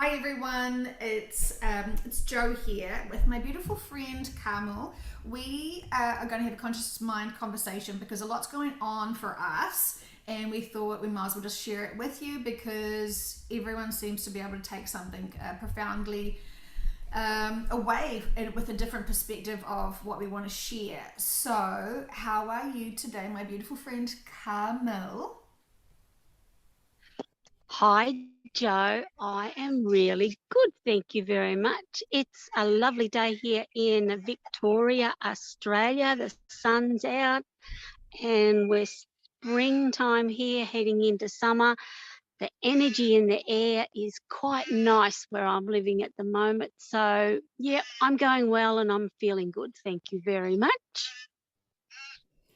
Hi everyone, it's Joe here with my beautiful friend Carmel. We are going to have a conscious mind conversation because a lot's going on for us, and we thought we might as well just share it with you because everyone seems to be able to take something profoundly away and with a different perspective of what we want to share. So, how are you today, my beautiful friend Carmel? Hi, Joe. I am really good. Thank you very much. It's a lovely day here in Victoria, Australia. The sun's out and we're springtime here, heading into summer. The energy in the air is quite nice where I'm living at the moment. So, yeah, I'm going well and I'm feeling good. Thank you very much.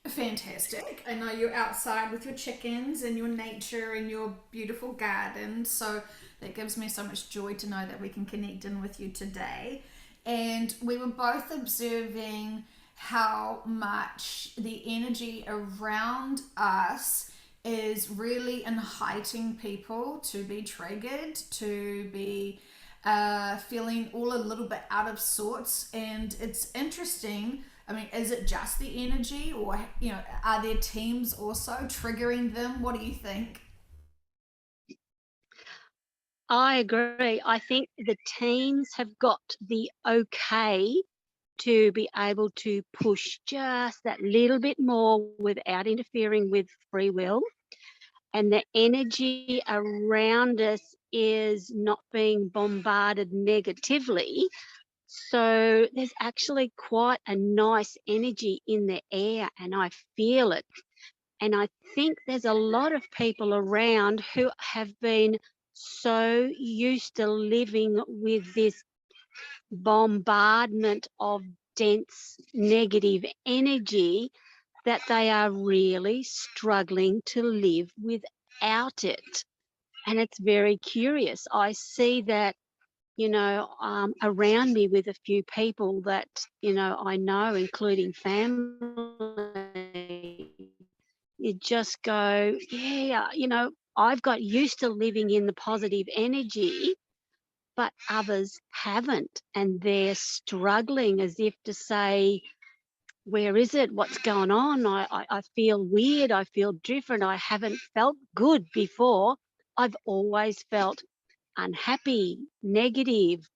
Fantastic. I know you're outside with your chickens and your nature and your beautiful garden. So that gives me so much joy to know that we can connect in with you today. And we were both observing how much the energy around us is really inviting people to be triggered, to be feeling all a little bit out of sorts. And it's interesting. I mean, is it just the energy, or are there teams also triggering them? What do you think? I agree. I think the teams have got the okay to be able to push just that little bit more without interfering with free will. And the energy around us is not being bombarded negatively. So there's actually quite a nice energy in the air, and I feel it. And I think there's a lot of people around who have been so used to living with this bombardment of dense negative energy that they are really struggling to live without it. And it's very curious. I see that, around me with a few people that, I know, including family. You just go, yeah, I've got used to living in the positive energy, but others haven't. And they're struggling as if to say, where is it? What's going on? I feel weird. I feel different. I haven't felt good before. I've always felt unhappy, negative,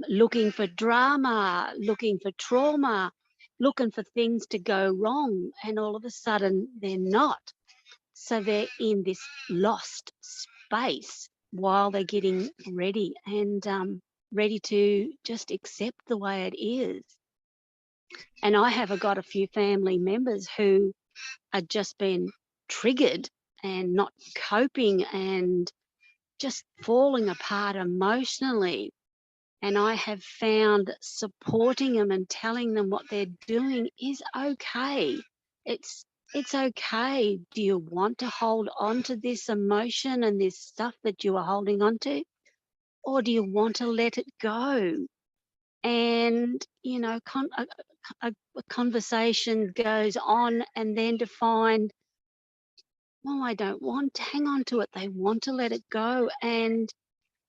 looking for drama, looking for trauma, looking for things to go wrong. And all of a sudden, they're not. So they're in this lost space while they're getting ready and ready to just accept the way it is. And I have got a few family members who are just been triggered and not coping and just falling apart emotionally. And I have found supporting them and telling them what they're doing is okay. It's okay. Do you want to hold on to this emotion and this stuff that you are holding on to? Or do you want to let it go? And, a conversation goes on, and then to find, well, I don't want to hang on to it. They want to let it go. And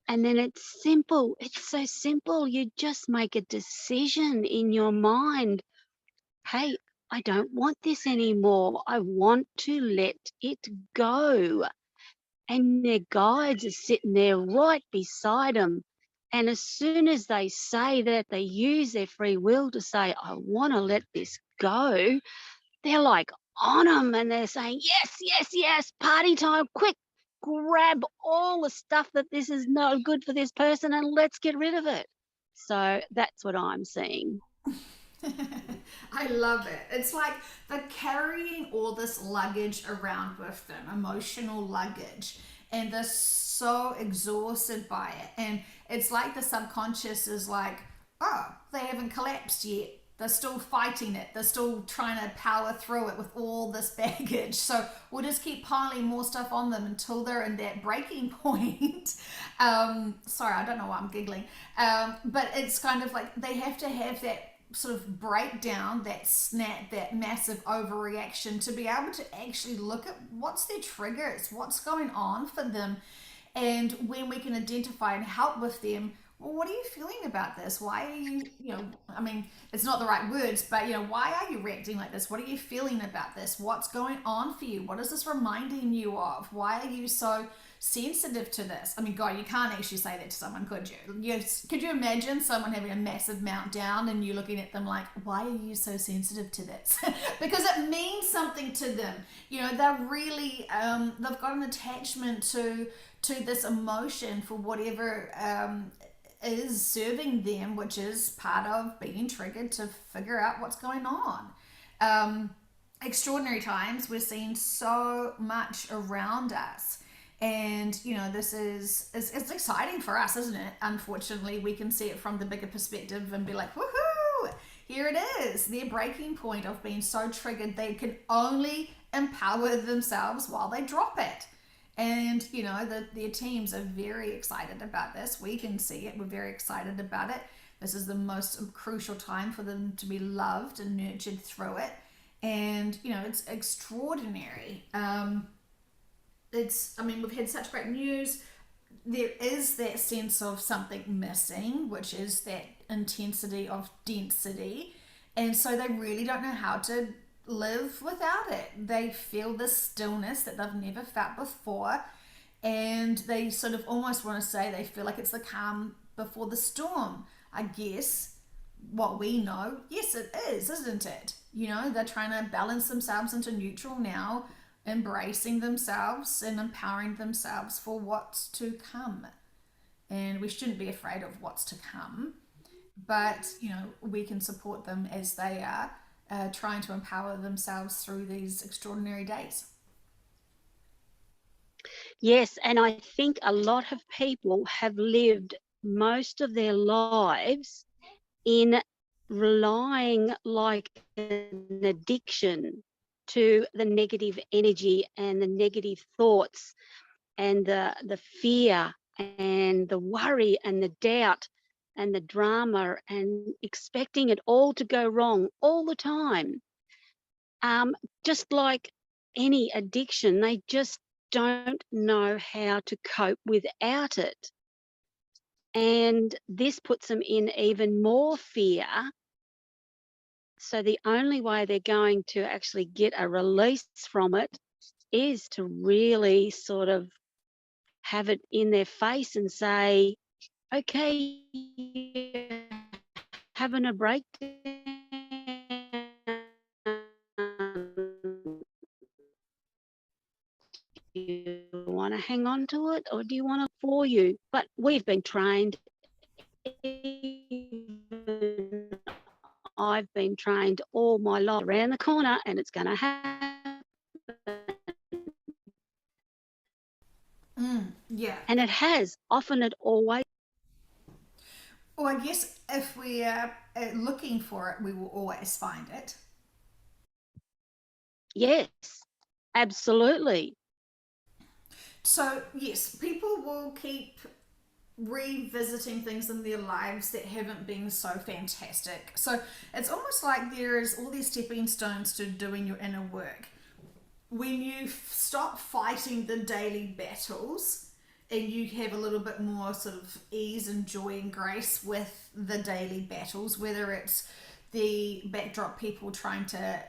then it's simple. It's so simple. You just make a decision in your mind. Hey, I don't want this anymore. I want to let it go. And their guides are sitting there right beside them. And as soon as they say that, they use their free will to say, I want to let this go. They're like on them and they're saying, yes, yes, yes, party time, quick, grab all the stuff that this is no good for this person and let's get rid of it. So that's what I'm seeing. I love it. It's like they're carrying all this luggage around with them, emotional luggage, and they're so exhausted by it. And it's like the subconscious is like, oh, they haven't collapsed yet. They're still fighting it. They're still trying to power through it with all this baggage. So we'll just keep piling more stuff on them until they're in that breaking point. Sorry, I don't know why I'm giggling. But it's kind of like they have to have that sort of breakdown, that snap, that massive overreaction to be able to actually look at what's their triggers, what's going on for them, And when we can identify and help with them, well, what are you feeling about this? Why are you, I mean, it's not the right words, but, why are you reacting like this? What are you feeling about this? What's going on for you? What is this reminding you of? Why are you so sensitive to this? I mean, God, you can't actually say that to someone, could you? Could you imagine someone having a massive meltdown and you looking at them like, why are you so sensitive to this? Because it means something to them. They're really, they've got an attachment to this emotion for whatever is serving them, which is part of being triggered to figure out what's going on. Extraordinary times, we're seeing so much around us. And this is it's exciting for us, isn't it? Unfortunately, we can see it from the bigger perspective and be like, woohoo, here it is, their breaking point of being so triggered they can only empower themselves while they drop it. And their teams are very excited about this. We can see it, we're very excited about it. This is the most crucial time for them to be loved and nurtured through it. And it's extraordinary. We've had such great news. There is that sense of something missing, which is that intensity of density. And so they really don't know how to live without it. They feel this stillness that they've never felt before. And they sort of almost want to say they feel like it's the calm before the storm. I guess what we know, yes, it is, isn't it? They're trying to balance themselves into neutral now, embracing themselves and empowering themselves for what's to come. And we shouldn't be afraid of what's to come, but we can support them as they are trying to empower themselves through these extraordinary days. Yes, and I think a lot of people have lived most of their lives in relying like an addiction to the negative energy and the negative thoughts and the fear and the worry and the doubt and the drama and expecting it all to go wrong all the time. Just like any addiction, they just don't know how to cope without it. And this puts them in even more fear. So the only way they're going to actually get a release from it is to really sort of have it in their face and say, okay, you're having a breakdown. Do you want to hang on to it or do you want to for you? But we've been trained, I've been trained all my life around the corner and it's going to happen. Yeah. And it has, often it always. Well, I guess if we are looking for it, we will always find it. Yes, absolutely. So, yes, people will keep revisiting things in their lives that haven't been so fantastic. So, it's almost like there is all these stepping stones to doing your inner work. When you stop fighting the daily battles and you have a little bit more sort of ease and joy and grace with the daily battles, whether it's the backdrop people trying to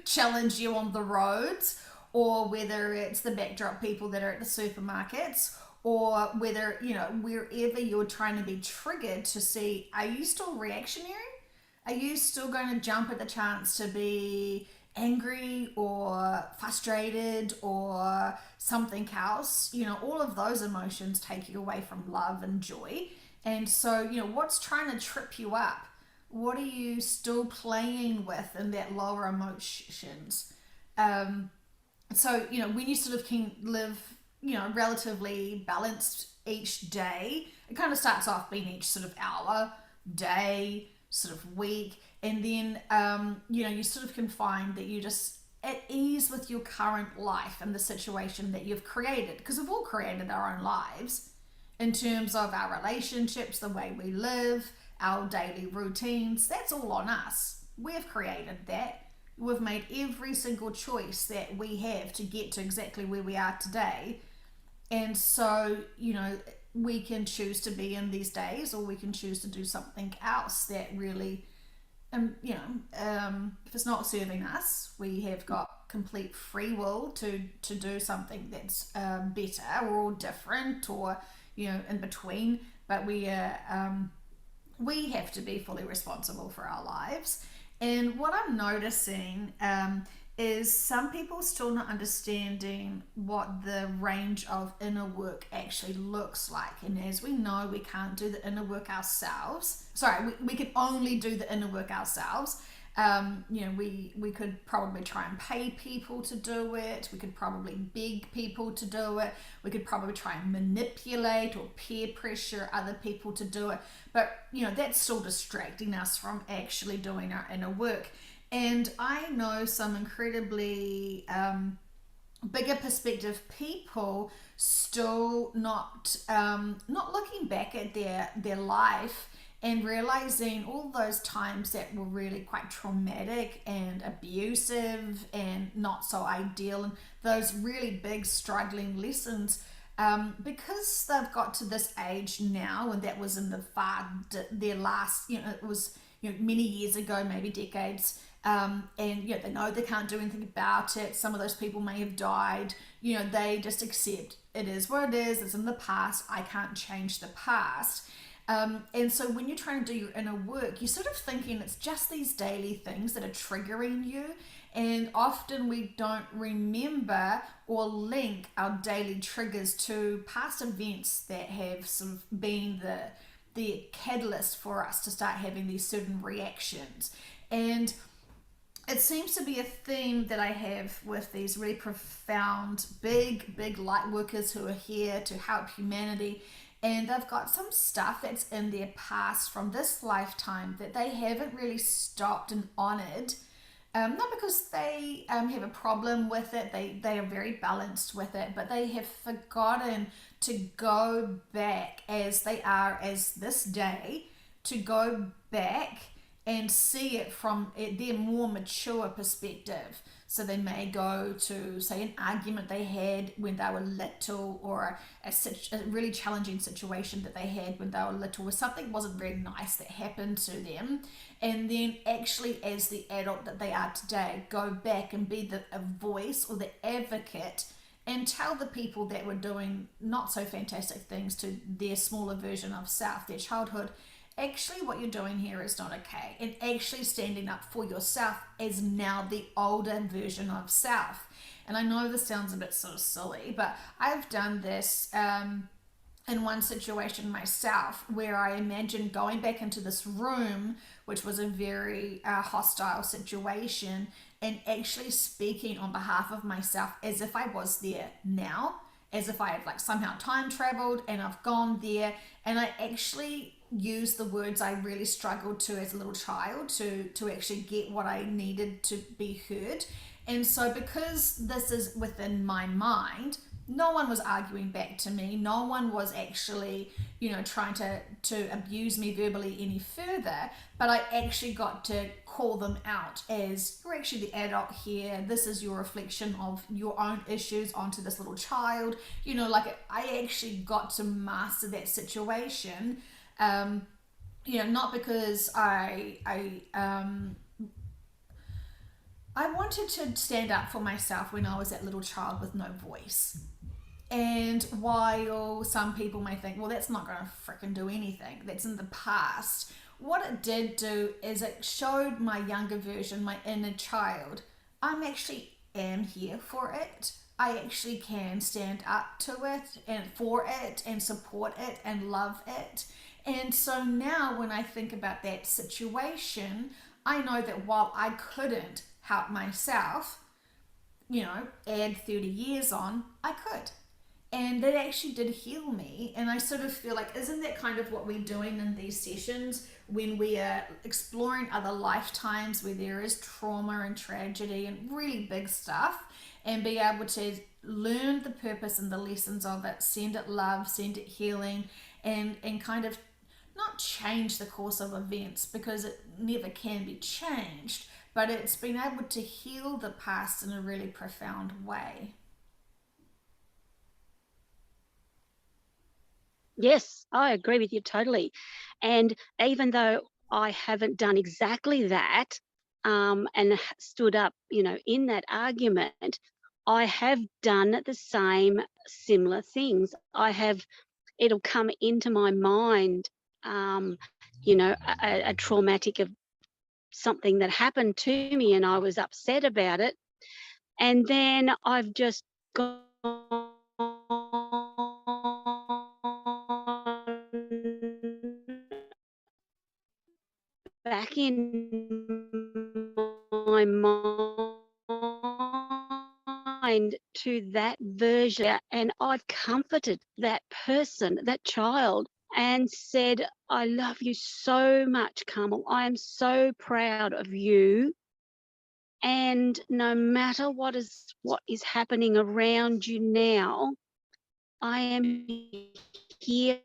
challenge you on the roads, or whether it's the backdrop people that are at the supermarkets, or whether, wherever you're trying to be triggered to see, are you still reactionary? Are you still going to jump at the chance to be angry or frustrated or something else? All of those emotions take you away from love and joy. And so, what's trying to trip you up? What are you still playing with in that lower emotions? So, when you sort of can live, relatively balanced each day, it kind of starts off being each sort of hour, day, sort of week. And then, you sort of can find that you're just at ease with your current life and the situation that you've created. Because we've all created our own lives in terms of our relationships, the way we live, our daily routines. That's all on us. We've created that. We've made every single choice that we have to get to exactly where we are today. And so, we can choose to be in these days, or we can choose to do something else that really, if it's not serving us, we have got complete free will to do something that's better or different, or in between. But we have to be fully responsible for our lives. And what I'm noticing is some people still not understanding what the range of inner work actually looks like. And as we know, we can't do the inner work ourselves. Sorry, we can only do the inner work ourselves. We could probably try and pay people to do it. We could probably beg people to do it. We could probably try and manipulate or peer pressure other people to do it. But, that's still distracting us from actually doing our inner work. And I know some incredibly bigger perspective people still not looking back at their life and realizing all those times that were really quite traumatic and abusive and not so ideal, and those really big struggling lessons, because they've got to this age now, and that was in their last, it was many years ago, maybe decades. And they know they can't do anything about it. Some of those people may have died. They just accept it is what it is. It's in the past. I can't change the past. And so when you're trying to do your inner work, you're sort of thinking it's just these daily things that are triggering you. And often we don't remember or link our daily triggers to past events that have sort of been the catalyst for us to start having these certain reactions. And it seems to be a theme that I have with these really profound, big light workers who are here to help humanity. And they've got some stuff that's in their past from this lifetime that they haven't really stopped and honored. Not because they have a problem with it, they are very balanced with it, but they have forgotten to go back as they are as this day, to go back and see it from their more mature perspective. So they may go to, say, an argument they had when they were little, or a really challenging situation that they had when they were little, where something wasn't very nice that happened to them, and then actually, as the adult that they are today, go back and be a voice or the advocate and tell the people that were doing not so fantastic things to their smaller version of self, their childhood, actually what you're doing here is not okay, and actually standing up for yourself as now the older version of self. And I know this sounds a bit so silly, but I've done this in one situation myself, where I imagined going back into this room, which was a very hostile situation, and actually speaking on behalf of myself as if I was there now, as if I had somehow time traveled and I've gone there, and I actually use the words I really struggled to as a little child to actually get what I needed to be heard. And so because this is within my mind, no one was arguing back to me. No one was actually, trying to abuse me verbally any further. But I actually got to call them out as, you're actually the adult here. This is your reflection of your own issues onto this little child. I actually got to master that situation. Not because I wanted to stand up for myself when I was that little child with no voice. And while some people may think, well, that's not going to frickin' do anything, that's in the past, what it did do is it showed my younger version, my inner child, I'm actually am here for it. I actually can stand up to it and for it and support it and love it. And so now when I think about that situation, I know that while I couldn't help myself, add 30 years on, I could. And that actually did heal me. And I sort of feel like, isn't that kind of what we're doing in these sessions when we are exploring other lifetimes where there is trauma and tragedy and really big stuff, and be able to learn the purpose and the lessons of it, send it love, send it healing, and kind of not change the course of events, because it never can be changed, but it's been able to heal the past in a really profound way. Yes, I agree with you totally. And even though I haven't done exactly that, and stood up, in that argument, I have done the same similar things. It'll come into my mind, um, a traumatic of something that happened to me and I was upset about it. And then I've just gone back in my mind to that version, and I've comforted that person, that child, and said, I love you so much, Carmel. I am so proud of you. And no matter what is happening around you now, I am here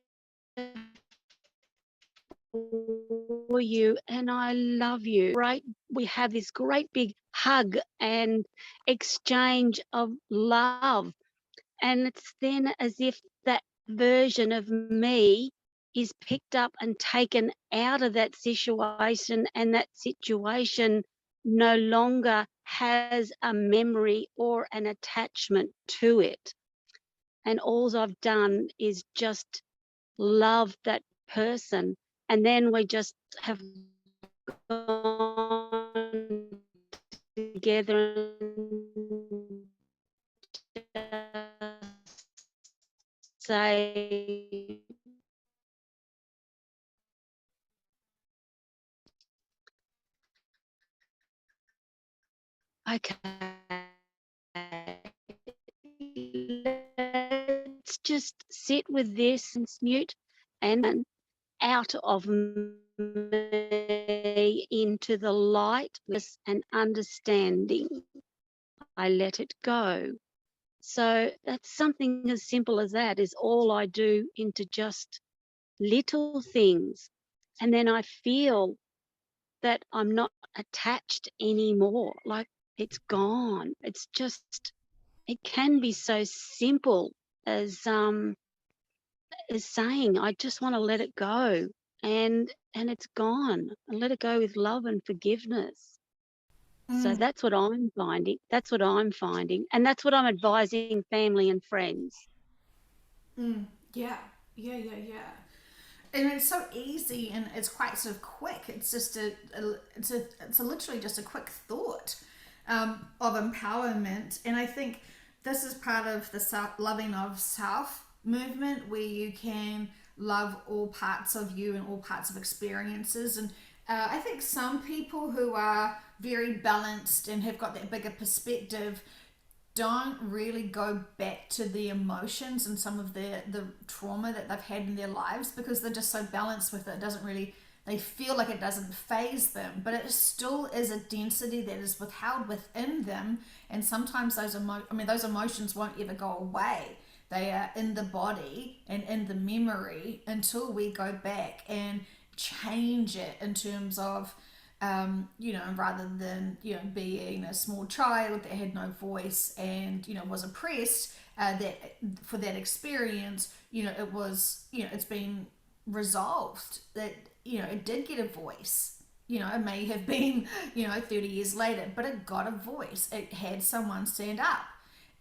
for you and I love you. Right? We have this great big hug and exchange of love. And it's then as if that version of me is picked up and taken out of that situation, and that situation no longer has a memory or an attachment to it. And all I've done is just love that person. And then we just have gone together and say, okay, let's just sit with this and snute and out of me into the lightness and understanding. I let it go. So that's something as simple as that is all I do into just little things. And then I feel that I'm not attached anymore. Like it's gone. It's just, it can be so simple as saying, I just want to let it go. And it's gone. And let it go with love and forgiveness. So Mm, that's what I'm finding. That's what I'm finding. And that's what I'm advising family and friends. mm, yeah, yeah. And it's so easy and it's quite sort of quick. It's just it's a literally just a quick thought of empowerment. And I think this is part of the loving of self movement, where you can love all parts of you and all parts of experiences. And I think some people who are very balanced and have got that bigger perspective don't really go back to the emotions and some of the trauma that they've had in their lives, because they're just so balanced with it. It doesn't really, they feel like it doesn't phase them, but it still is a density that is withheld within them. And sometimes those emotions won't ever go away. They are in the body and in the memory until we go back and change it in terms of rather than, being a small child that had no voice and, was oppressed, that for that experience, it was, it's been resolved that, it did get a voice. It may have been, 30 years later, but it got a voice. It had someone stand up.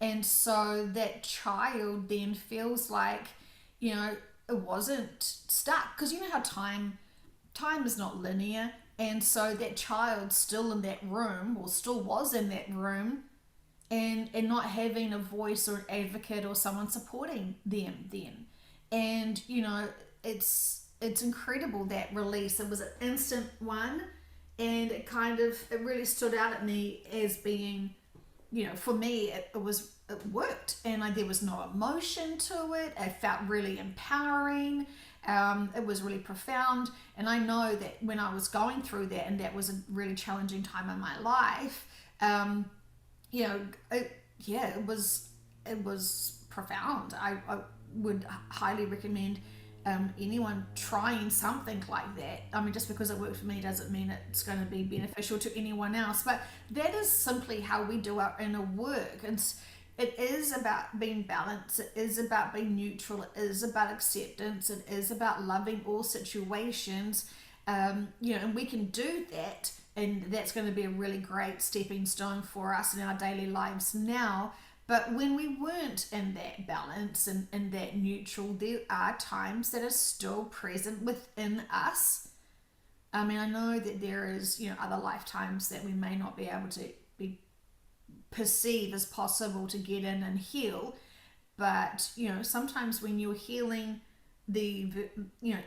And so that child then feels like, it wasn't stuck. Because you know how time is not linear, and so that child still in that room, or still was in that room, and not having a voice or an advocate or someone supporting them then. And it's incredible, that release. It was an instant one, and it really stood out at me as being, for me, it worked, and there was no emotion to it. It felt really empowering. It was really profound, and I know that when I was going through that, and that was a really challenging time in my life, you know, it was profound. I would highly recommend anyone trying something like that. I mean, just because it worked for me doesn't mean it's going to be beneficial to anyone else. But that is simply how we do our inner work. And It is about being balanced. It is about being neutral. It is about acceptance. It is about loving all situations. And we can do that, and that's going to be a really great stepping stone for us in our daily lives now. But when we weren't in that balance and that neutral, there are times that are still present within us. I mean, I know that there is, other lifetimes that we may not be able to be perceive as possible to get in and heal. But sometimes when you're healing the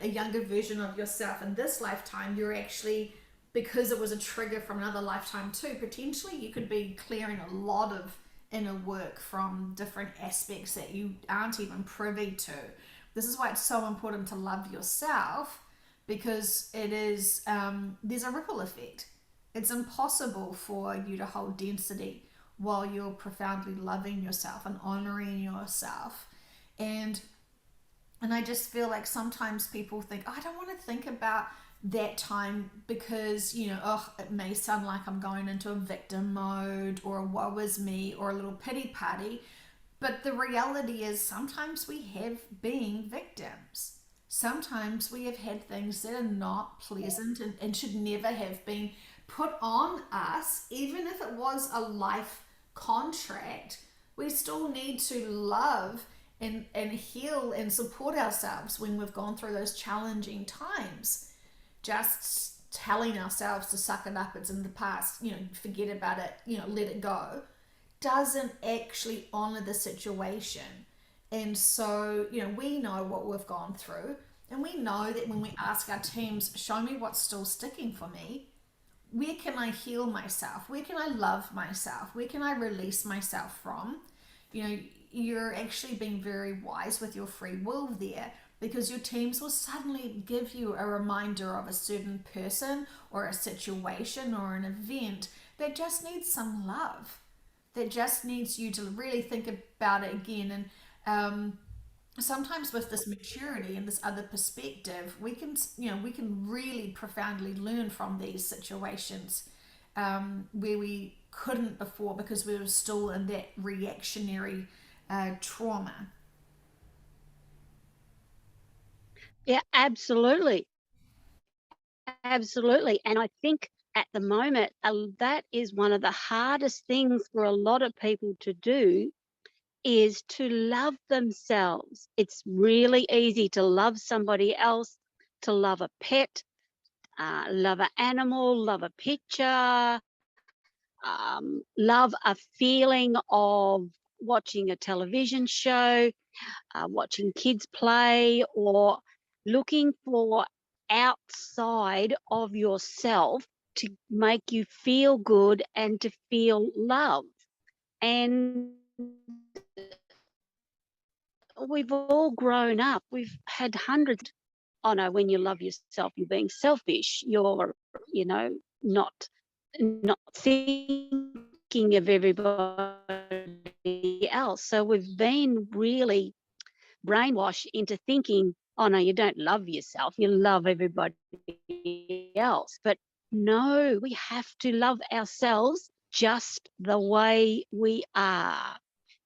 a younger version of yourself in this lifetime, you're actually, because it was a trigger from another lifetime too, potentially you could be clearing a lot of inner work from different aspects that you aren't even privy to. This is why it's so important to love yourself, because it is there's a ripple effect. It's impossible for you to hold density while you're profoundly loving yourself and honoring yourself. And I just feel like sometimes people think, oh, I don't want to think about that time because, it may sound like I'm going into a victim mode or a woe is me or a little pity party. But the reality is sometimes we have been victims. Sometimes we have had things that are not pleasant and should never have been put on us, even if it was a life contract. We still need to love and heal and support ourselves when we've gone through those challenging times. Just telling ourselves to suck it up, it's in the past, forget about it, let it go, doesn't actually honor the situation. And so, we know what we've gone through, and we know that when we ask our teams, show me what's still sticking for me, where can I heal myself? Where can I love myself? Where can I release myself from? You're actually being very wise with your free will there, because your teams will suddenly give you a reminder of a certain person or a situation or an event that just needs some love, that just needs you to really think about it again. And sometimes with this maturity and this other perspective, we can really profoundly learn from these situations where we couldn't before because we were still in that reactionary trauma. Yeah, absolutely. Absolutely. And I think at the moment, that is one of the hardest things for a lot of people to do, is to love themselves. It's really easy to love somebody else, to love a pet, love an animal, love a picture, love a feeling of watching a television show, watching kids play, or looking for outside of yourself to make you feel good and to feel love. And we've all grown up. We've had hundreds. Oh no, when you love yourself, you're being selfish. You're, not thinking of everybody else. So we've been really brainwashed into thinking, oh no, you don't love yourself, you love everybody else. But no, we have to love ourselves just the way we are.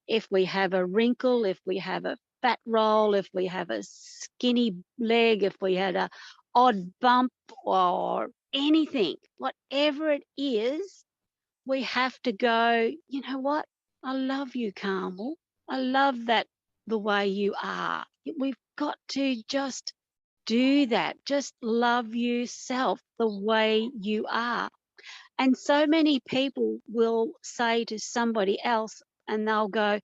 If we have a wrinkle, if we have a fat roll, if we have a skinny leg, if we had a odd bump or anything, whatever it is, we have to go, you know what? I love you, Carmel. I love that the way you are. We've got to just do that. Just love yourself the way you are. And so many people will say to somebody else, and they'll go,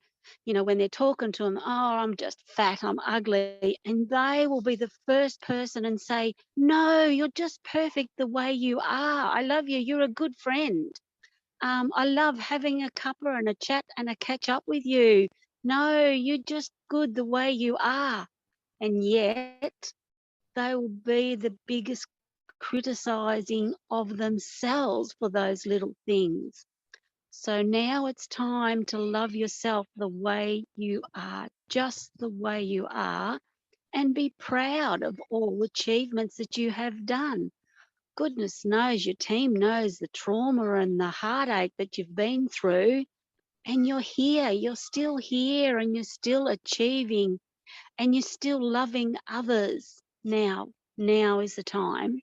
when they're talking to them, oh, I'm just fat, I'm ugly. And they will be the first person and say, no, you're just perfect the way you are. I love you. You're a good friend. I love having a cuppa and a chat and a catch up with you. No, you're just good the way you are. And yet they will be the biggest criticizing of themselves for those little things. So now it's time to love yourself the way you are, just the way you are, and be proud of all achievements that you have done. Goodness knows your team knows the trauma and the heartache that you've been through, and you're here, you're still here, and you're still achieving, and you're still loving others. Now is the time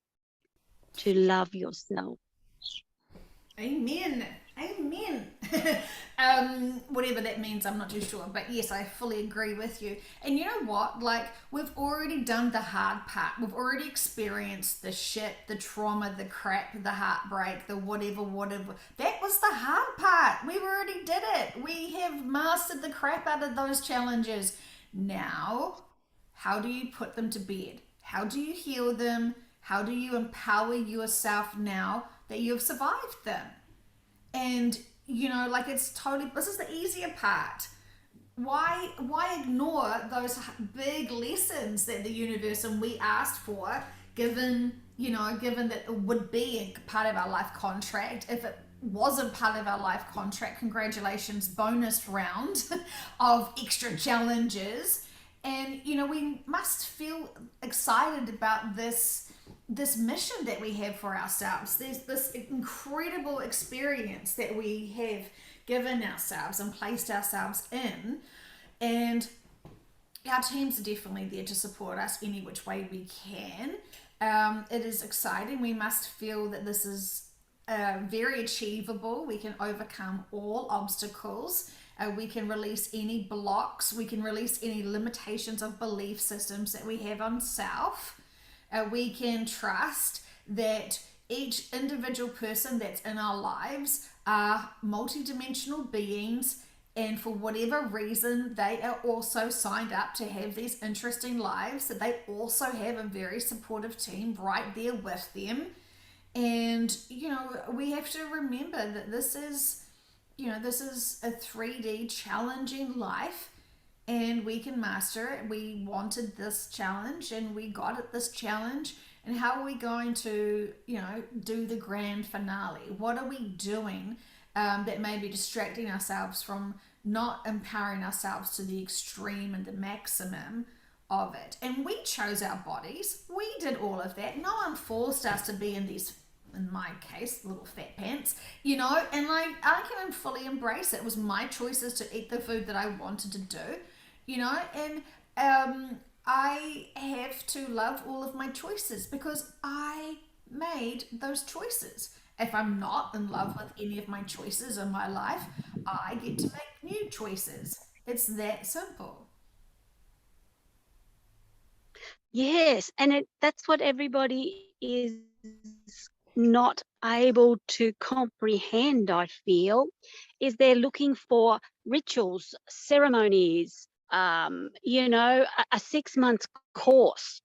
to love yourself. Amen. Amen. Whatever that means, I'm not too sure. But yes, I fully agree with you. And you know what? Like, we've already done the hard part. We've already experienced the shit, the trauma, the crap, the heartbreak, the whatever. That was the hard part. We already did it. We have mastered the crap out of those challenges. Now, how do you put them to bed? How do you heal them? How do you empower yourself now that you've survived them? And like, it's totally, this is the easier part. Why ignore those big lessons that the universe and we asked for, given that it would be a part of our life contract? If it wasn't part of our life contract, congratulations, bonus round of extra challenges. And we must feel excited about this mission that we have for ourselves. There's this incredible experience that we have given ourselves and placed ourselves in, and our teams are definitely there to support us any which way we can. It is exciting. We must feel that this is very achievable. We can overcome all obstacles. We can release any blocks. We can release any limitations of belief systems that we have on self. We can trust that each individual person that's in our lives are multidimensional beings, and for whatever reason they are also signed up to have these interesting lives, that they also have a very supportive team right there with them. And we have to remember that this is a 3D challenging life, and we can master it. We wanted this challenge and we got it, this challenge. And how are we going to do the grand finale? What are we doing that may be distracting ourselves from not empowering ourselves to the extreme and the maximum of it? And we chose our bodies. We did all of that. No one forced us to be in these, in my case, little fat pants, and I can fully embrace it. It was my choices to eat the food that I wanted to do, and I have to love all of my choices because I made those choices. If I'm not in love with any of my choices in my life, I get to make new choices. It's that simple. Yes, and that's what everybody is not able to comprehend, I feel, is they're looking for rituals, ceremonies, a 6 month course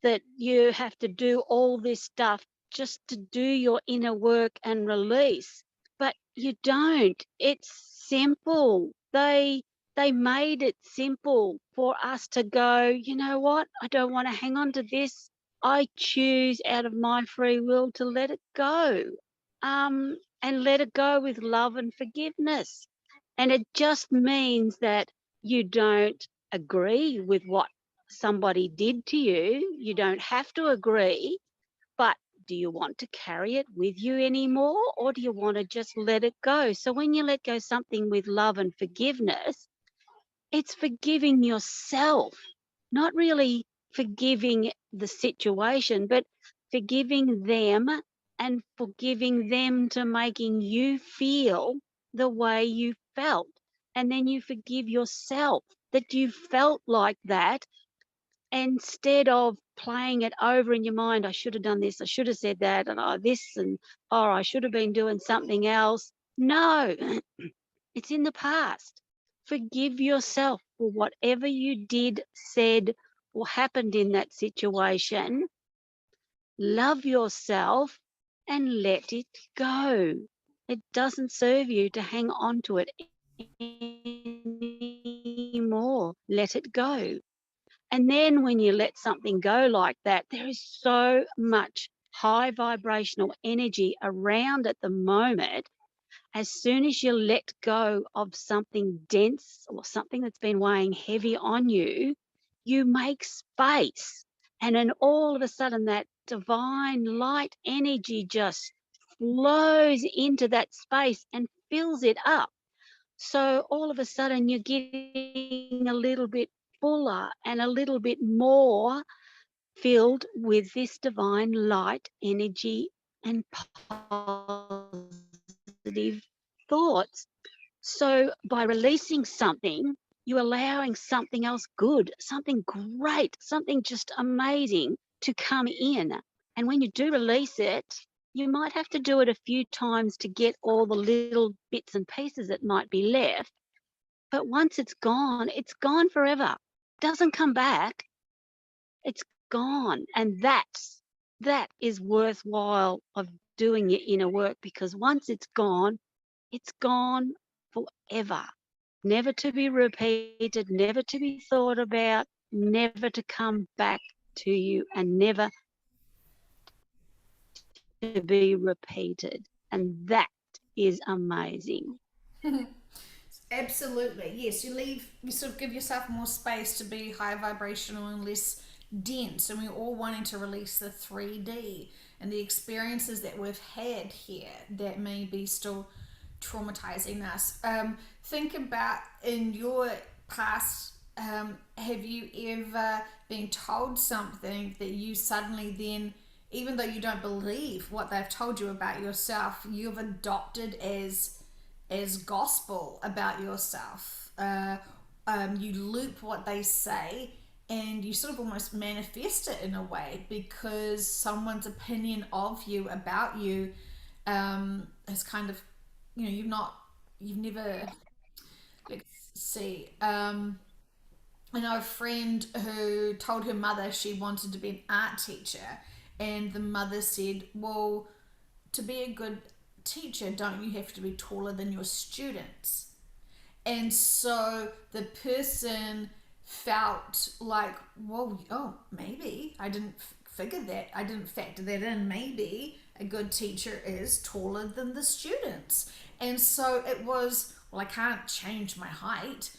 that you have to do all this stuff just to do your inner work and release. But you don't. It's simple. They made it simple for us to go, you know what? I don't want to hang on to this. I choose out of my free will to let it go. And let it go with love and forgiveness. And it just means that you don't agree with what somebody did to you. You don't have to agree, but do you want to carry it with you anymore, or do you want to just let it go? So when you let go something with love and forgiveness, it's forgiving yourself, not really forgiving the situation, but forgiving them and forgiving them to making you feel the way you felt. And then you forgive yourself that you felt like that, instead of playing it over in your mind. I should have done this, I should have said that, and this, and I should have been doing something else. No, it's in the past. Forgive yourself for whatever you did, said, or happened in that situation. Love yourself and let it go. It doesn't serve you to hang on to it anymore. Let it go. And then when you let something go like that, there is so much high vibrational energy around at the moment. As soon as you let go of something dense or something that's been weighing heavy on you, you make space. And then all of a sudden, that divine light energy just flows into that space and fills it up. So all of a sudden you're getting a little bit fuller and a little bit more filled with this divine light energy and positive thoughts. So by releasing something, you're allowing something else good, something great, something just amazing to come in. And when you do release it, you might have to do it a few times to get all the little bits and pieces that might be left. But once it's gone forever. Doesn't come back. It's gone. And that is worthwhile of doing your inner work, because once it's gone forever. Never to be repeated, never to be thought about, never to come back to you, and never to be repeated. And that is amazing. Absolutely, yes. You sort of give yourself more space to be high vibrational and less dense. And we're all wanting to release the 3D and the experiences that we've had here that may be still traumatizing us. Think about in your past, have you ever been told something that you suddenly then, even though you don't believe what they've told you about yourself, you've adopted as gospel about yourself? You loop what they say and you sort of almost manifest it in a way because someone's opinion of you, about you, is kind of, you've never, let's see. I know a friend who told her mother she wanted to be an art teacher, and the mother said, well, to be a good teacher, don't you have to be taller than your students? And so the person felt like, well, oh, maybe I didn't figure that, I didn't factor that in. Maybe a good teacher is taller than the students. And so it was, well, I can't change my height.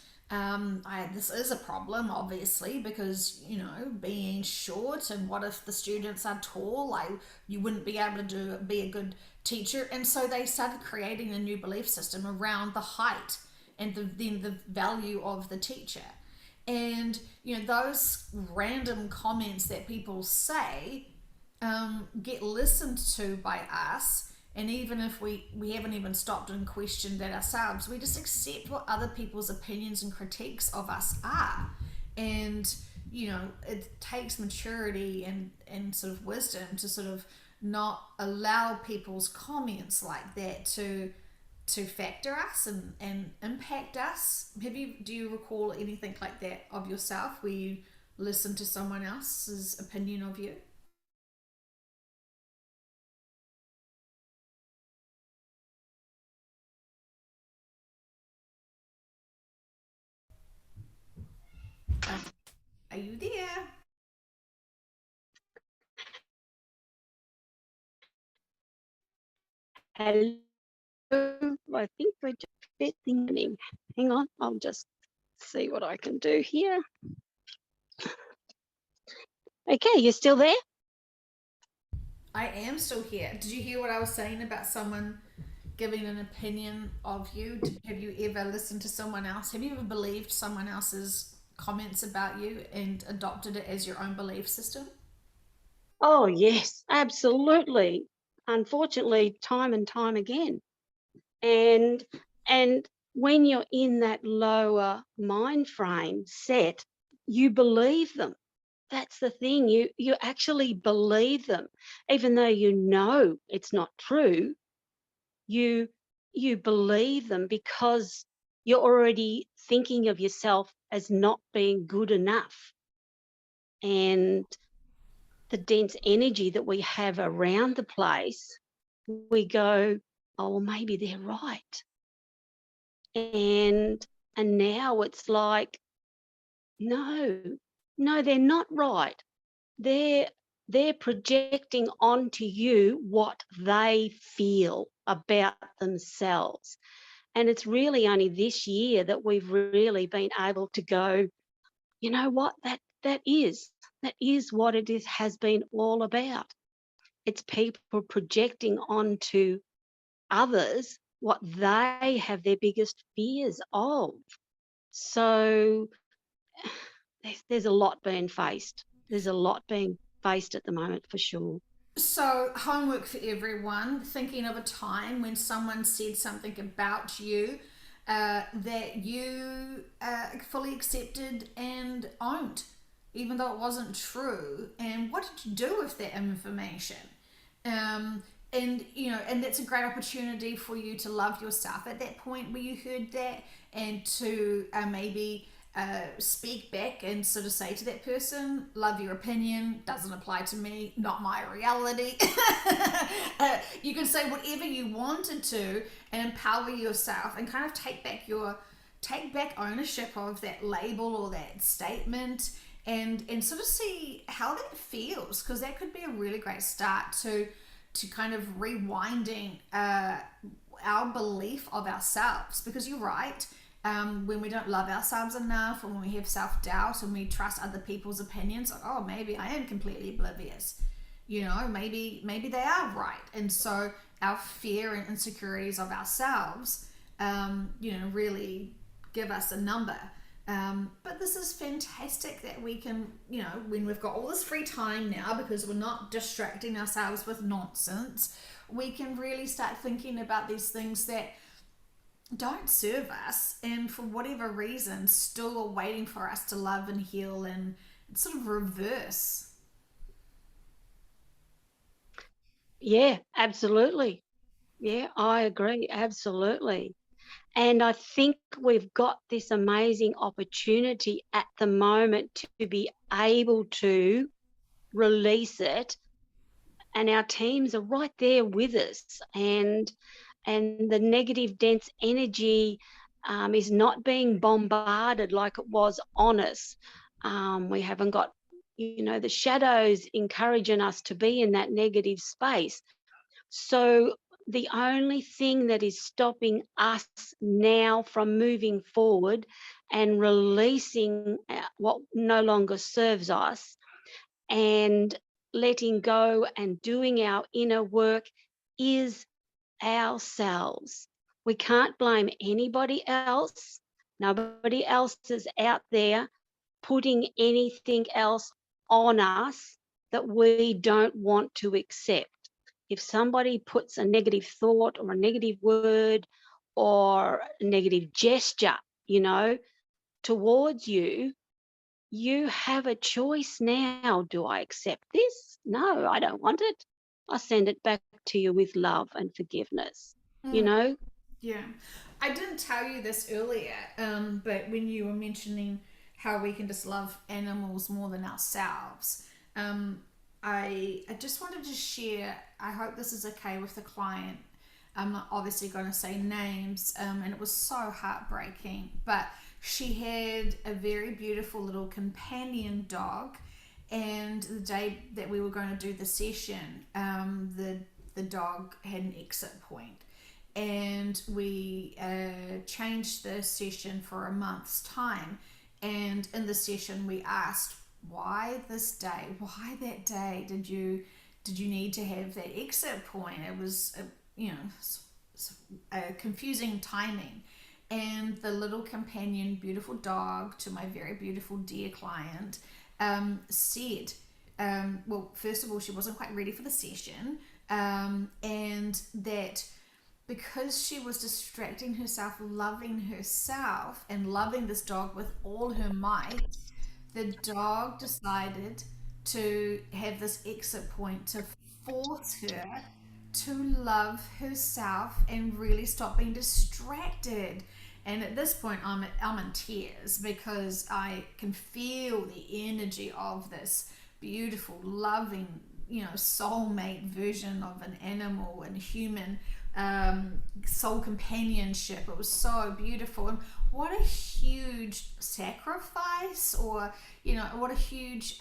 This is a problem, obviously, because being short, and what if the students are tall? You wouldn't be able to be a good teacher. And so they started creating a new belief system around the height and then the value of the teacher. And those random comments that people say get listened to by us. And even if we haven't even stopped and questioned that ourselves, we just accept what other people's opinions and critiques of us are. And it takes maturity and sort of wisdom to sort of not allow people's comments like that to factor us and impact us. Do you recall anything like that of yourself where you listen to someone else's opinion of you? Um, are you there? Hello. I think we're just thinking. Hang on, I'll just see what I can do here. Okay, you're still there? I am still here. Did you hear what I was saying about someone giving an opinion of you? Have you ever listened to someone else? Have you ever believed someone else's comments about you and adopted it as your own belief system? Oh, yes, absolutely. Unfortunately, time and time again. And and when you're in that lower mind frame set, you believe them. That's the thing. You actually believe them, even though you know it's not true. You you believe them because you're already thinking of yourself as not being good enough. And the dense energy that we have around the place, we go, oh, well, maybe they're right. And now it's like, no, no, they're not right. They're they're projecting onto you what they feel about themselves. And it's really only this year that we've really been able to go, you know what, that is what it is, has been all about. It's people projecting onto others what they have their biggest fears of. So there's a lot being faced. There's a lot being faced at the moment for sure. So, homework for everyone, thinking of a time when someone said something about you that you fully accepted and owned, even though it wasn't true. And what did you do with that information? Um, and and that's a great opportunity for you to love yourself at that point where you heard that, and to maybe speak back and sort of say to that person, love your opinion, doesn't apply to me, not my reality. You can say whatever you wanted to and empower yourself and kind of take back ownership of that label or that statement, and sort of see how that feels, because that could be a really great start to kind of rewinding our belief of ourselves. Because you're right, when we don't love ourselves enough, or when we have self-doubt and we trust other people's opinions, like, oh, maybe I am completely oblivious, maybe they are right. And so our fear and insecurities of ourselves really give us a number. But this is fantastic that we can, when we've got all this free time now, because we're not distracting ourselves with nonsense, we can really start thinking about these things that don't serve us, and for whatever reason still are waiting for us to love and heal and sort of reverse. Yeah, absolutely. Yeah, I agree. Absolutely. And I think we've got this amazing opportunity at the moment to be able to release it, and our teams are right there with us, and the negative dense energy is not being bombarded like it was on us. We haven't got, the shadows encouraging us to be in that negative space. So the only thing that is stopping us now from moving forward and releasing what no longer serves us, and letting go and doing our inner work, is ourselves. We can't blame anybody else. Nobody else is out there putting anything else on us that we don't want to accept. If somebody puts a negative thought or a negative word or a negative gesture, you know, towards you, you have a choice now. Do I accept this? No, I don't want it. I send it back to you with love and forgiveness, you know? Yeah. I didn't tell you this earlier, but when you were mentioning how we can just love animals more than ourselves, um, I just wanted to share. I hope this is okay with the client. I'm not obviously going to say names, and it was so heartbreaking. But she had a very beautiful little companion dog, and the day that we were going to do the session, the dog had an exit point, and we changed the session for a month's time. And in the session, we asked, why this day? Why that day did you need to have that exit point? It was a confusing timing. And the little companion, beautiful dog to my very beautiful dear client, said, well, first of all, she wasn't quite ready for the session, and that because she was distracting herself, loving herself, and loving this dog with all her might, the dog decided to have this exit point to force her to love herself and really stop being distracted. And at this point, I'm in tears, because I can feel the energy of this beautiful, loving, soulmate version of an animal and human, soul companionship. It was so beautiful. And what a huge sacrifice, or, what a huge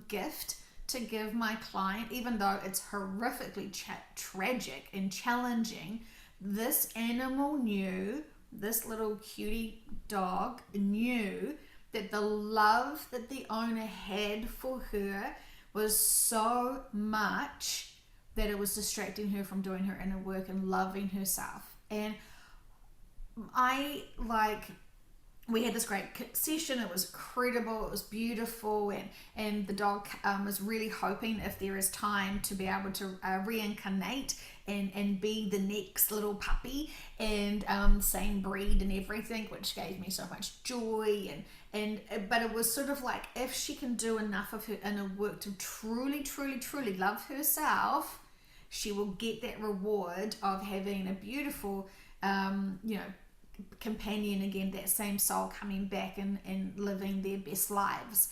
gift to give my client, even though it's horrifically tragic and challenging. This animal knew, this little cutie dog knew that the love that the owner had for her was so much that it was distracting her from doing her inner work and loving herself. And I like, we had this great session. It was incredible. It was beautiful, and the dog was really hoping if there is time to be able to reincarnate and be the next little puppy, and same breed and everything, which gave me so much joy. And but it was sort of like, if she can do enough of her inner work to truly, truly, truly love herself, she will get that reward of having a beautiful, you know, companion again, that same soul coming back and living their best lives.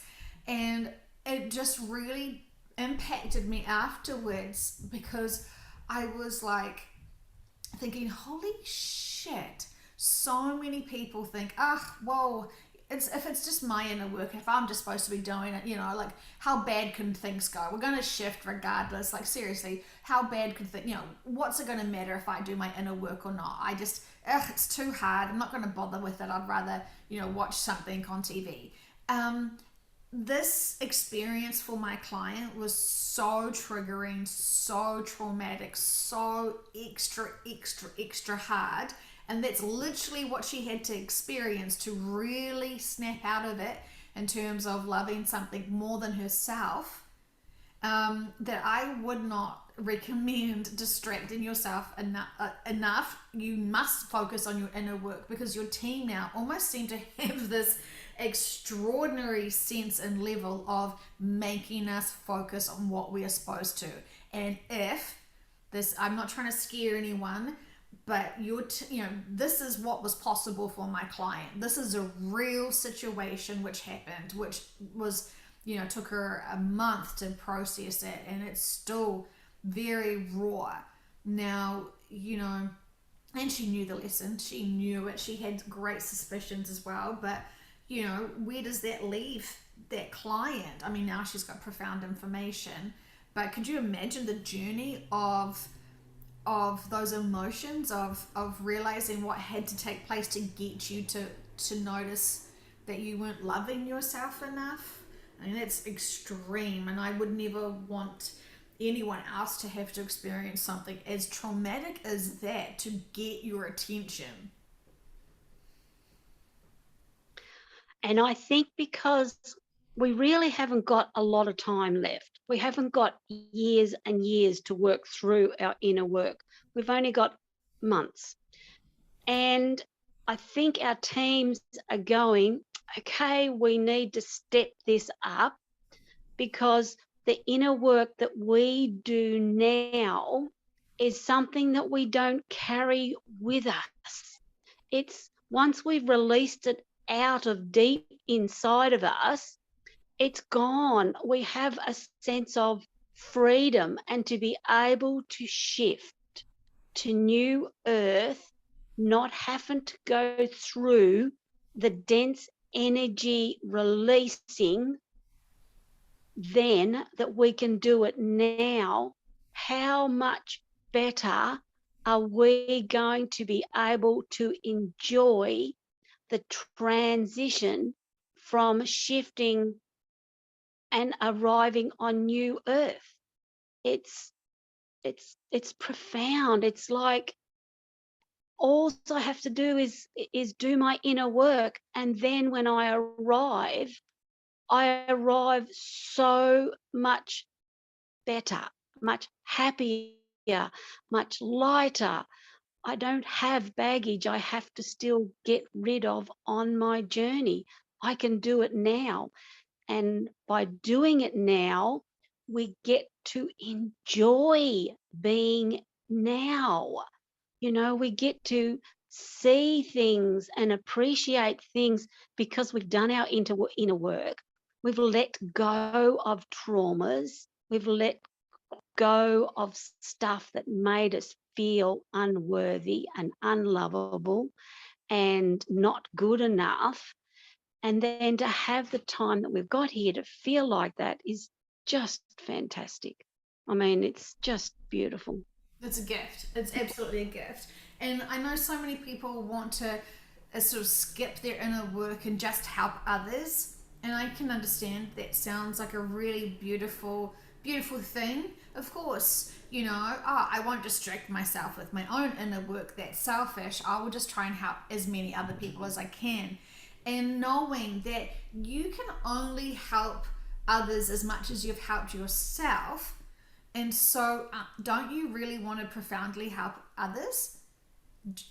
And it just really impacted me afterwards, because I was like thinking, holy shit, so many people think, ah, well, if it's just my inner work, if I'm just supposed to be doing it, you know, like, how bad can things go? We're going to shift regardless. Like, seriously, how bad could you know, what's it going to matter if I do my inner work or not? I just, it's too hard. I'm not going to bother with it. I'd rather, you know, watch something on TV. This experience for my client was so triggering, so traumatic, so extra hard. And that's literally what she had to experience to really snap out of it, in terms of loving something more than herself. That I would not recommend distracting yourself enough. You must focus on your inner work, because your team now almost seem to have this extraordinary sense and level of making us focus on what we are supposed to. And if this, I'm not trying to scare anyone, but you know, this is what was possible for my client. This is a real situation which happened, which was, you know, took her a month to process it, and it's still very raw now, you know. And she knew the lesson, she knew it, she had great suspicions as well, but you know, where does that leave that client? I mean, now she's got profound information, but could you imagine the journey of those emotions, of realizing what had to take place to get you to notice that you weren't loving yourself enough? I mean, that's extreme, and I would never want anyone else to have to experience something as traumatic as that to get your attention. And I think because we really haven't got a lot of time left, we haven't got years and years to work through our inner work. We've only got months. And I think our teams are going, okay, we need to step this up, because the inner work that we do now is something that we don't carry with us. It's once we've released it out of deep inside of us, it's gone. We have a sense of freedom, and to be able to shift to new earth, not having to go through the dense energy releasing, then that we can do it now, how much better are we going to be able to enjoy the transition from shifting and arriving on new earth? It's profound. It's like all I have to do is do my inner work, and then when I arrive so much better, much happier, much lighter. I don't have baggage I have to still get rid of on my journey. I can do it now. And by doing it now, we get to enjoy being now. You know, we get to see things and appreciate things because we've done our inner work. We've let go of traumas. We've let go of stuff that made us feel unworthy and unlovable and not good enough. And then to have the time that we've got here to feel like that is just fantastic. I mean, it's just beautiful. It's a gift. It's absolutely a gift. And I know so many people want to sort of skip their inner work and just help others. And I can understand that sounds like a really beautiful beautiful thing. Of course, I won't distract myself with my own inner work that's selfish. I will just try and help as many other people as I can. And knowing that you can only help others as much as you've helped yourself. And so, don't you really want to profoundly help others?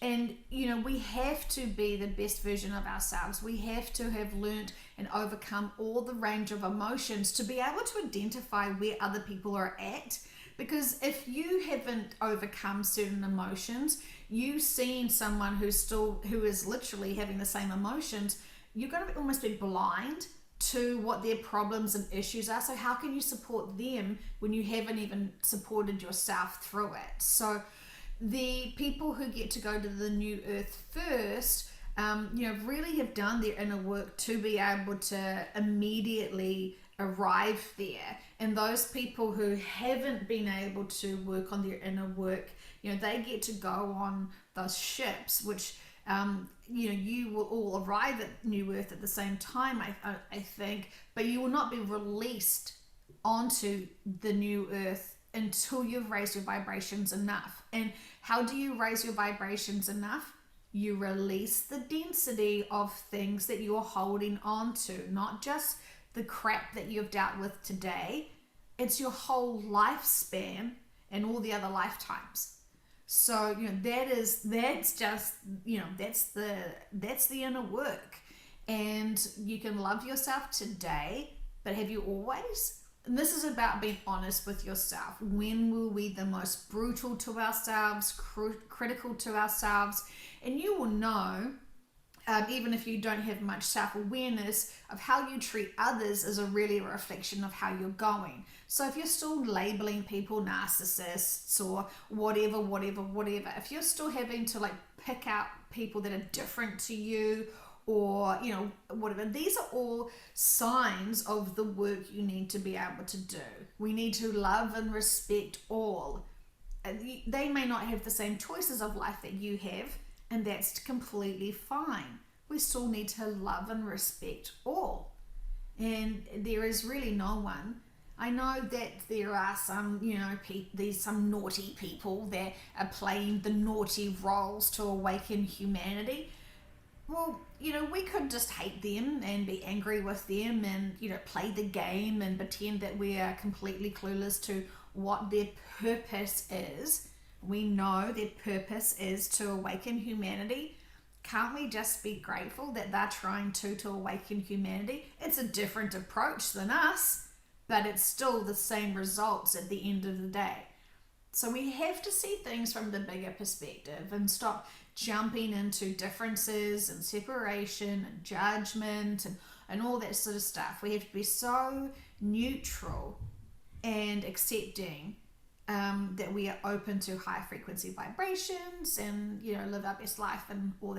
And we have to be the best version of ourselves. We have to have learned and overcome all the range of emotions to be able to identify where other people are at. Because if you haven't overcome certain emotions, you've seen someone who is literally having the same emotions, you're going to almost be blind to what their problems and issues are. So how can you support them when you haven't even supported yourself through it? So the people who get to go to the new earth first, really have done their inner work to be able to immediately arrive there. And those people who haven't been able to work on their inner work, they get to go on those ships, which you will all arrive at new earth at the same time, I think, but you will not be released onto the new earth until you've raised your vibrations enough. And how do you raise your vibrations enough? You release the density of things that you're holding on to, not just the crap that you've dealt with today. It's your whole lifespan and all the other lifetimes. So that's the inner work. And you can love yourself today, but have you always? And this is about being honest with yourself. When were we the most brutal to ourselves, critical to ourselves? And you will know, even if you don't have much self-awareness, of how you treat others is really a reflection of how you're going. So if you're still labeling people narcissists or whatever, if you're still having to pick out people that are different to you, or whatever, these are all signs of the work you need to be able to do. We need to love and respect all. They may not have the same choices of life that you have, and that's completely fine. We still need to love and respect all. And there is really no one. I know that there are some, there's some naughty people that are playing the naughty roles to awaken humanity. Well, we could just hate them and be angry with them and, play the game and pretend that we are completely clueless to what their purpose is. We know their purpose is to awaken humanity. Can't we just be grateful that they're trying to awaken humanity? It's a different approach than us, but it's still the same results at the end of the day. So we have to see things from the bigger perspective and stop jumping into differences and separation and judgment and all that sort of stuff. We have to be so neutral and accepting that we are open to high frequency vibrations and live our best life and all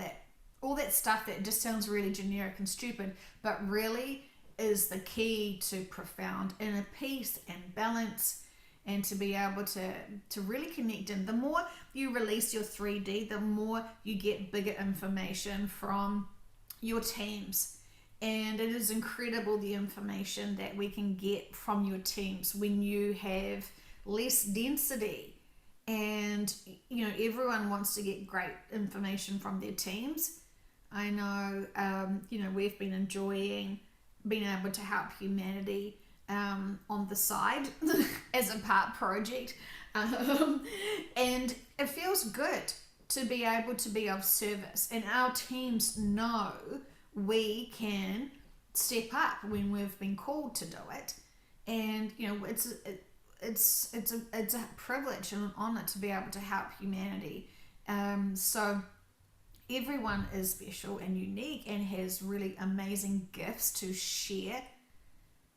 that stuff that just sounds really generic and stupid, but really is the key to profound inner peace and balance, and to be able to really connect in. The more you release your 3D, the more you get bigger information from your teams. And it is incredible the information that we can get from your teams when you have less density. And everyone wants to get great information from their teams. I know we've been enjoying being able to help humanity on the side as a part project, and it feels good to be able to be of service, and our teams know we can step up when we've been called to do it. And it's a privilege and an honor to be able to help humanity. So everyone is special and unique and has really amazing gifts to share.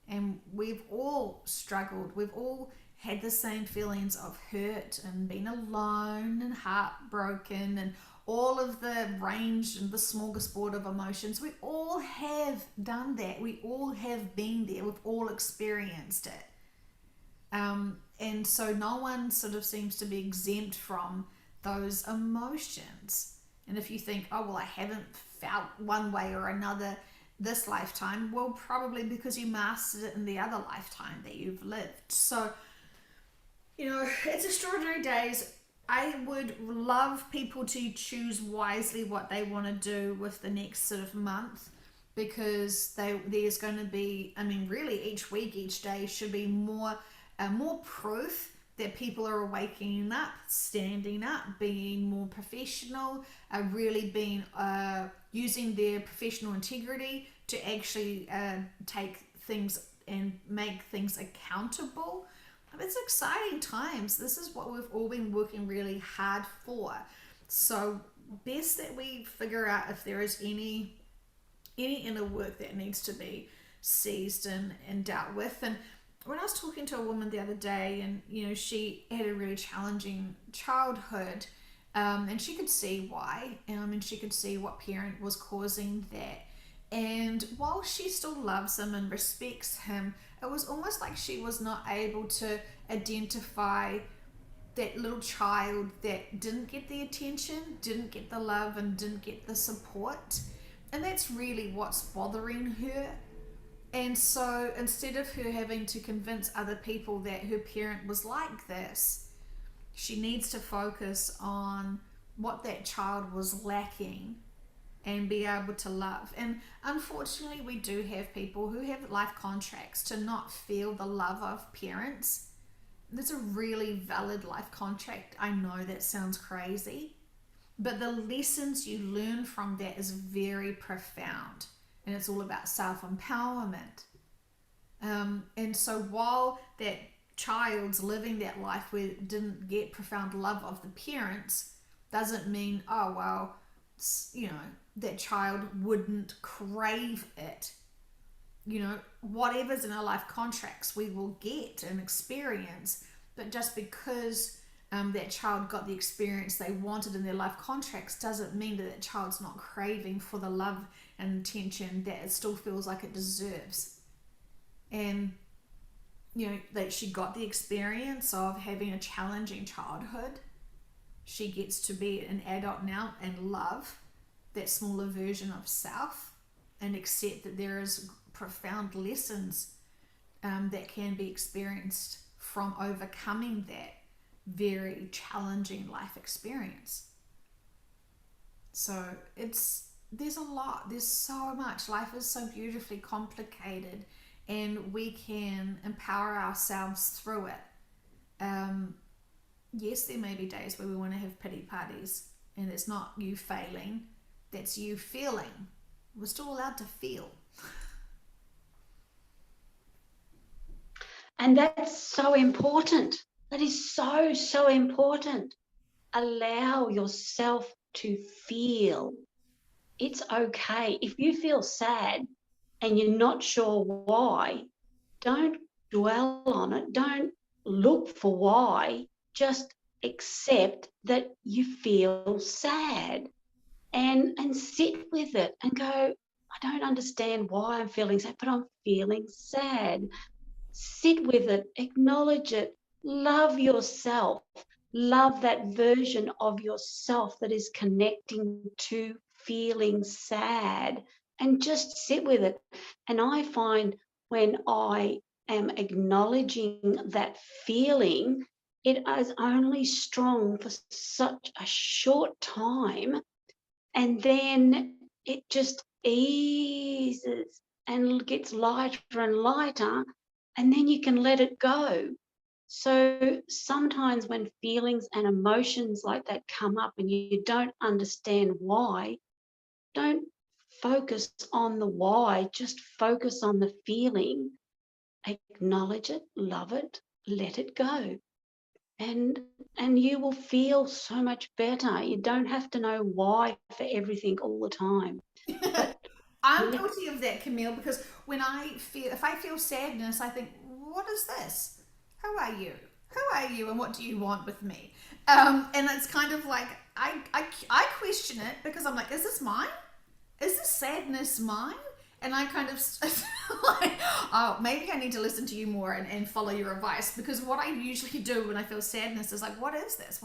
And we've all struggled. We've all had the same feelings of hurt and been alone and heartbroken and all of the range and the smorgasbord of emotions. We all have done that. We all have been there. We've all experienced it. And so no one sort of seems to be exempt from those emotions. And if you think, oh, well, I haven't felt one way or another this lifetime. Well, probably because you mastered it in the other lifetime that you've lived. So, it's extraordinary days. I would love people to choose wisely what they want to do with the next sort of month, because there's going to be, really each week, each day should be more proof that people are waking up, standing up, being more professional, really being using their professional integrity to actually take things and make things accountable. It's exciting times. This is what we've all been working really hard for. So best that we figure out if there is any inner work that needs to be seized and dealt with. And when I was talking to a woman the other day, and she had a really challenging childhood, and she could see why, and she could see what parent was causing that. And while she still loves him and respects him, it was almost like she was not able to identify that little child that didn't get the attention, didn't get the love, and didn't get the support. And that's really what's bothering her. And so instead of her having to convince other people that her parent was like this, she needs to focus on what that child was lacking and be able to love. And unfortunately, we do have people who have life contracts to not feel the love of parents. That's a really valid life contract. I know that sounds crazy, but the lessons you learn from that is very profound, and it's all about self-empowerment. And so while that child's living that life where it didn't get profound love of the parents, doesn't mean, oh well, that child wouldn't crave it. Whatever's in our life contracts we will get and experience, but just because that child got the experience they wanted in their life contracts doesn't mean that child's not craving for the love and attention that it still feels like it deserves. And that she got the experience of having a challenging childhood. She gets to be an adult now and love that smaller version of self, and accept that there is profound lessons that can be experienced from overcoming that very challenging life experience. So there's a lot, there's so much. Life is so beautifully complicated, and we can empower ourselves through it. Yes, there may be days where we want to have pity parties, and it's not you failing, that's you feeling. We're still allowed to feel. And that's so important. That is so, so important. Allow yourself to feel. It's okay. If you feel sad and you're not sure why, don't dwell on it. Don't look for why. Just accept that you feel sad and sit with it and go, I don't understand why I'm feeling sad, but I'm feeling sad. Sit with it, acknowledge it, love yourself, love that version of yourself that is connecting to feeling sad, and just sit with it. And I find when I am acknowledging that feeling, it is only strong for such a short time, and then it just eases and gets lighter and lighter, and then you can let it go. So sometimes when feelings and emotions like that come up and you don't understand why, don't focus on the why, just focus on the feeling. Acknowledge it, love it, let it go. And you will feel so much better. You don't have to know why for everything all the time. But I'm guilty of that, Camille, because if I feel sadness, I think, what is this? Who are you? Who are you, and what do you want with me? And it's kind of like I question it, because I'm like, is this mine? Is this sadness mine? And I kind of like, oh, maybe I need to listen to you more and follow your advice, because what I usually do when I feel sadness is like, what is this?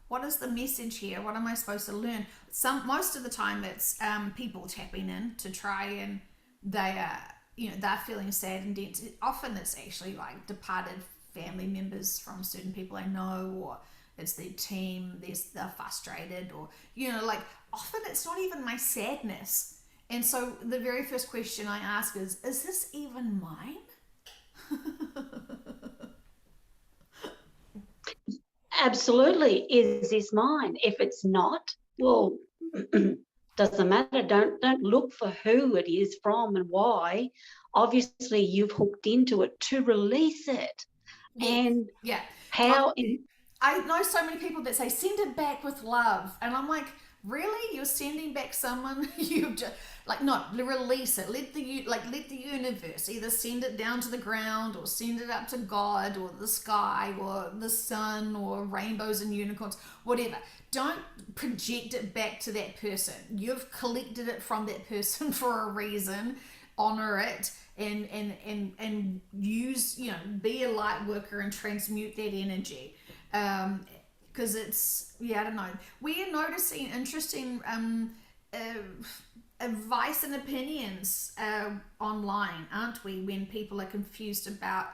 What is the message here? What am I supposed to learn? Most of the time it's people tapping in to try, and they are, they're feeling sad and dense. Often it's actually like departed family members from certain people I know, or it's their team. They're frustrated, or like often it's not even my sadness. And so the very first question I ask is this even mine? Absolutely. Is this mine? If it's not, well, doesn't matter. Don't look for who it is from and why. Obviously, you've hooked into it to release it. Yeah, And yeah. how in I know so many people that say send it back with love, and I'm like, really? You're sending back someone you just like not release it. Let the universe either send it down to the ground, or send it up to God, or the sky, or the sun, or rainbows and unicorns, whatever. Don't project it back to that person. You've collected it from that person for a reason. Honor it, and use, be a light worker and transmute that energy, because it's, yeah, I don't know, we're noticing interesting uh, advice and opinions online, aren't we, when people are confused about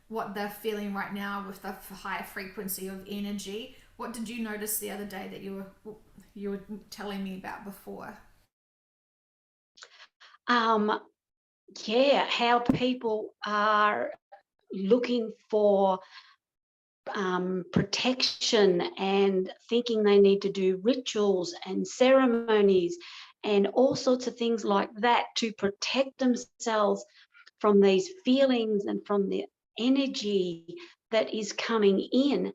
what they're feeling right now with the higher frequency of energy. What did you notice the other day that you were telling me about before? um yeah, how people are looking for protection and thinking they need to do rituals and ceremonies and all sorts of things like that to protect themselves from these feelings and from the energy that is coming in,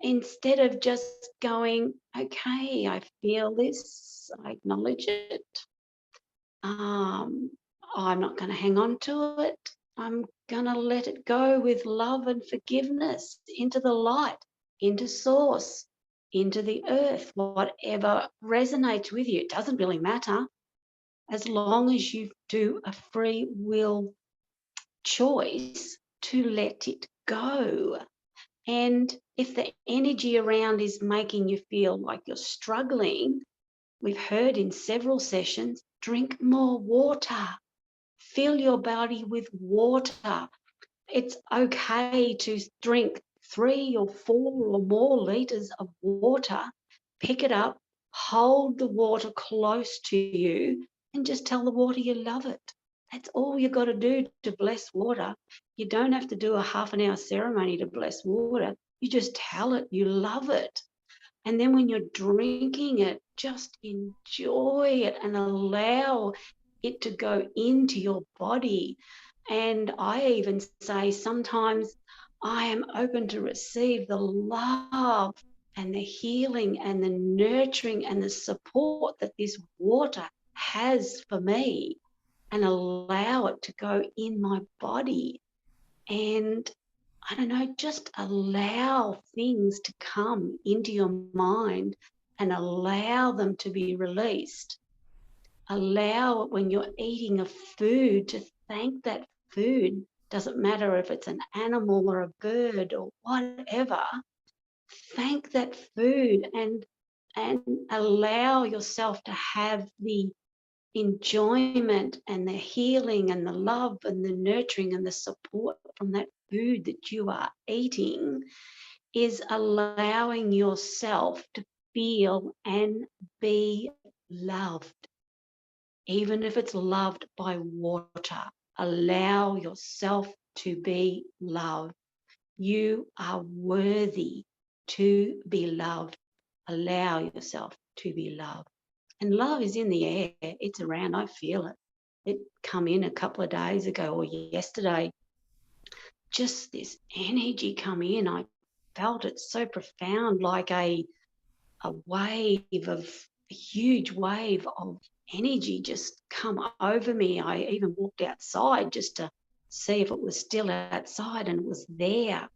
instead of just going, okay, I feel this, I acknowledge it. Um, I'm not going to hang on to it. I'm going to let it go with love and forgiveness into the light, into source, into the earth, whatever resonates with you. It doesn't really matter as long as you do a free will choice to let it go. And if the energy around is making you feel like you're struggling, we've heard in several sessions, drink more water. Fill your body with water. It's okay to drink 3 or 4 or more liters of water. Pick it up, hold the water close to you, and just tell the water you love it. That's all you got to do to bless water. You don't have to do a half an hour ceremony to bless water. You just tell it you love it. And then when you're drinking it, just enjoy it and allow it to go into your body. And I even say sometimes I am open to receive the love and the healing and the nurturing and the support that this water has for me, and allow it to go in my body. And I don't know, just allow things to come into your mind and allow them to be released. Allow it when you're eating a food to thank that food. Doesn't matter if it's an animal or a bird or whatever. Thank that food, and allow yourself to have the enjoyment and the healing and the love and the nurturing and the support from that food that you are eating. Is allowing yourself to feel and be loved, even if it's loved by water. Allow yourself to be loved. You are worthy to be loved. Allow yourself to be loved. And love is in the air. It's around. I feel it. It come in a couple of days ago or yesterday. Just this energy come in. I felt it so profound, like a wave of a huge wave of energy just come over me. I even walked outside just to see if it was still outside, and it was there.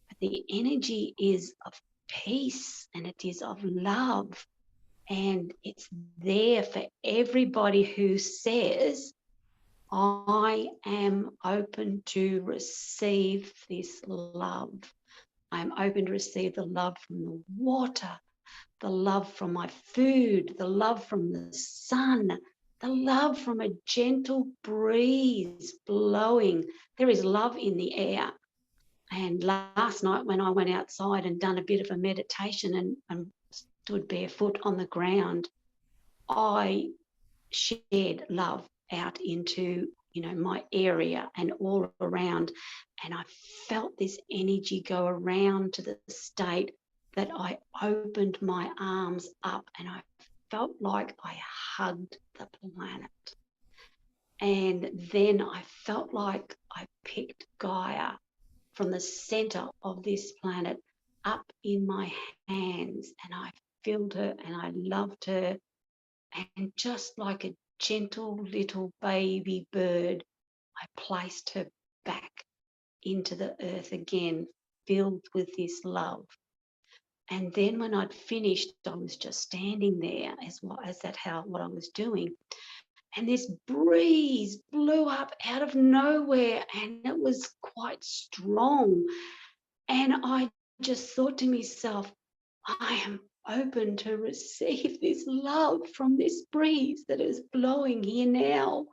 But the energy is of peace and it is of love. And it's there for everybody who says, I am open to receive this love. I am open to receive the love from the water, the love from my food, the love from the sun, the love from a gentle breeze blowing. There is love in the air. And last night when I went outside and done a bit of a meditation and stood barefoot on the ground, I shared love out into, my area and all around. And I felt this energy go around to the state that I opened my arms up and I felt like I hugged the planet. And then I felt like I picked Gaia from the center of this planet up in my hands, and I filled her and I loved her. And just like a gentle little baby bird, I placed her back into the earth again, filled with this love. And then when I'd finished, I was just standing there what I was doing. And this breeze blew up out of nowhere and it was quite strong. And I just thought to myself, I am open to receive this love from this breeze that is blowing here now,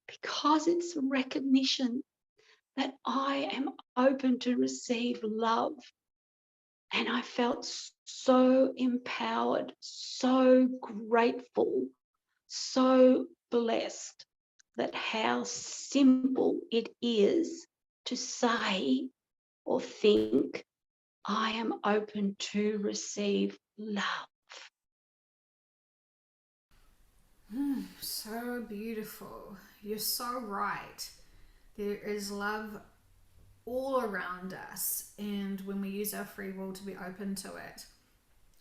because it's recognition that I am open to receive love. And I felt so empowered, so grateful, so blessed that how simple it is to say or think, I am open to receive love. So beautiful. You're so right. There is love all around us, and when we use our free will to be open to it,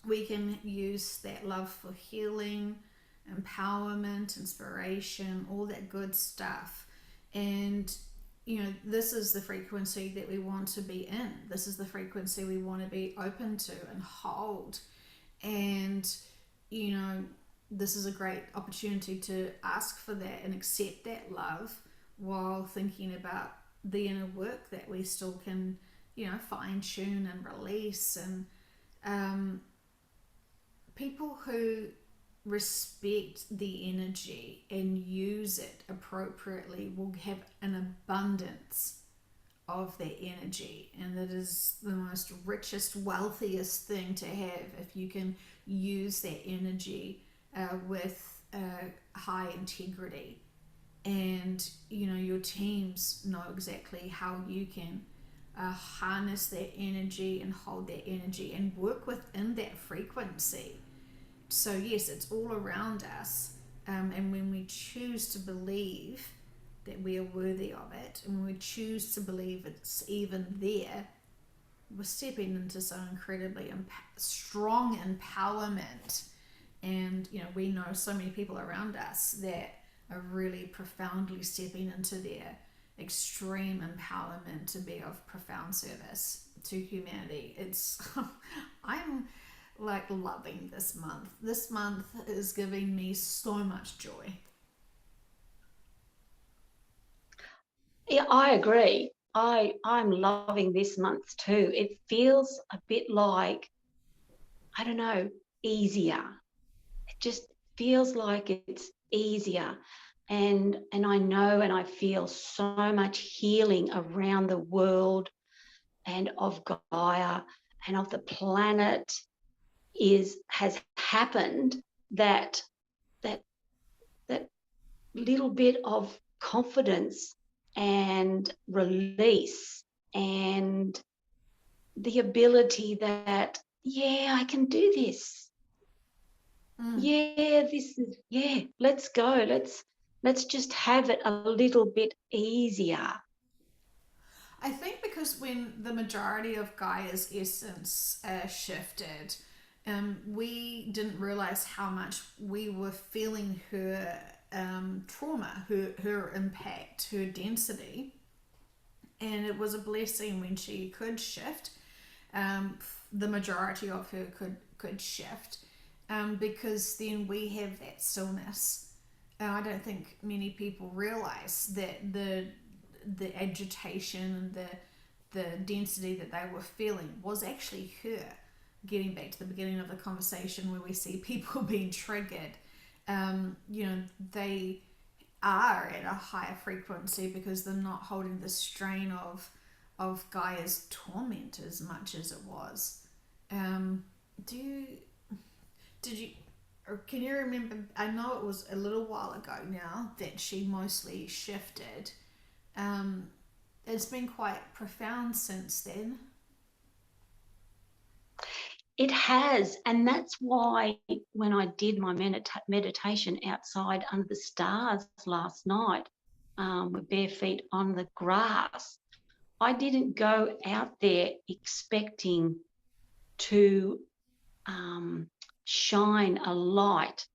we can use that love for healing, empowerment, inspiration, all that good stuff. And this is the frequency that we want to be in. This is the frequency we want to be open to and hold. And this is a great opportunity to ask for that and accept that love, while thinking about the inner work that we still can fine tune and release. And people who respect the energy and use it appropriately will have an abundance of their energy, and that is the most richest, wealthiest thing to have, if you can use that energy with high integrity. And your teams know exactly how you can harness that energy and hold that energy and work within that frequency. So yes, it's all around us, and when we choose to believe that we are worthy of it, and when we choose to believe it's even there, we're stepping into so incredibly strong empowerment. And we know so many people around us that are really profoundly stepping into their extreme empowerment to be of profound service to humanity. It's I'm like loving this month. This month is giving me so much joy. Yeah, I agree. I'm loving this month too. It feels a bit like, I don't know, easier. It just feels like it's easier. And I know and I feel so much healing around the world and of Gaia and of the planet has happened, that that that little bit of confidence and release and the ability that, yeah, I can do this. Yeah, this is, yeah, let's go. Let's just have it a little bit easier. I think because when the majority of Gaia's essence shifted, we didn't realize how much we were feeling her trauma, her impact, her density. And it was a blessing when she could shift. The majority of her could shift, because then we have that stillness. And I don't think many people realize that the agitation and the density that they were feeling was actually her. Getting back to the beginning of the conversation where we see people being triggered, they are at a higher frequency because they're not holding the strain of Gaia's torment as much as it was. Um, do you did you or can you remember? I know it was a little while ago now that she mostly shifted. Um, it's been quite profound since then. It has, and that's why when I did my meditation outside under the stars last night, with bare feet on the grass, I didn't go out there expecting to shine a light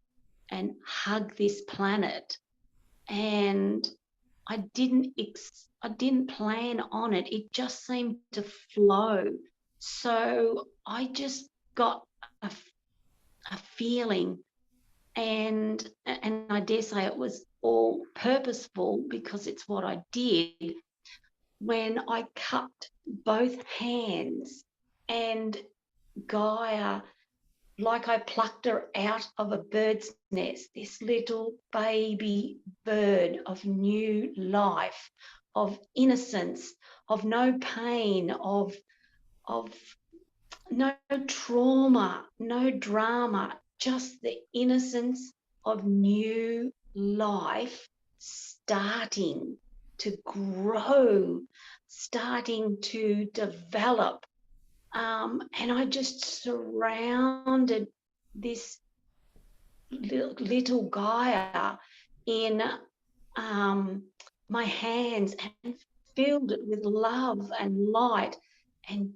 and hug this planet, and I didn't plan on it. It just seemed to flow. So I just got a feeling, and I dare say it was all purposeful because it's what I did when I cupped both hands, and Gaia, like I plucked her out of a bird's nest, this little baby bird of new life, of innocence, of no pain, of no trauma, no drama, just the innocence of new life starting to grow, starting to develop. And I just surrounded this little Gaia in my hands and filled it with love and light, and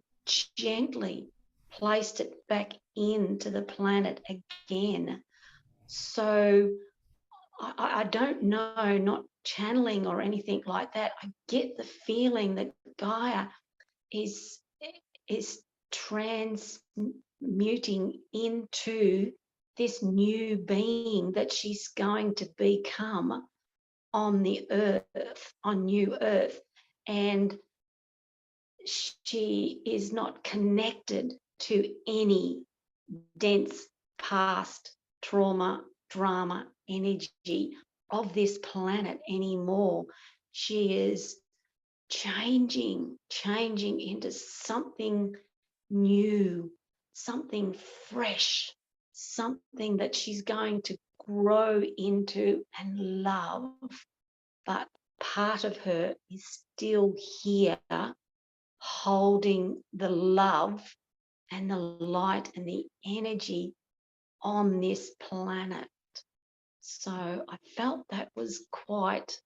gently placed it back into the planet again. So I don't know, not channeling or anything like that. I get the feeling that Gaia is transmuting into this new being that she's going to become on the earth, on new earth. And she is not connected to any dense past trauma, drama, energy of this planet anymore. She is changing into something new, something fresh, something that she's going to grow into and love. But part of her is still here, holding the love and the light and the energy on this planet. So I felt that was quite,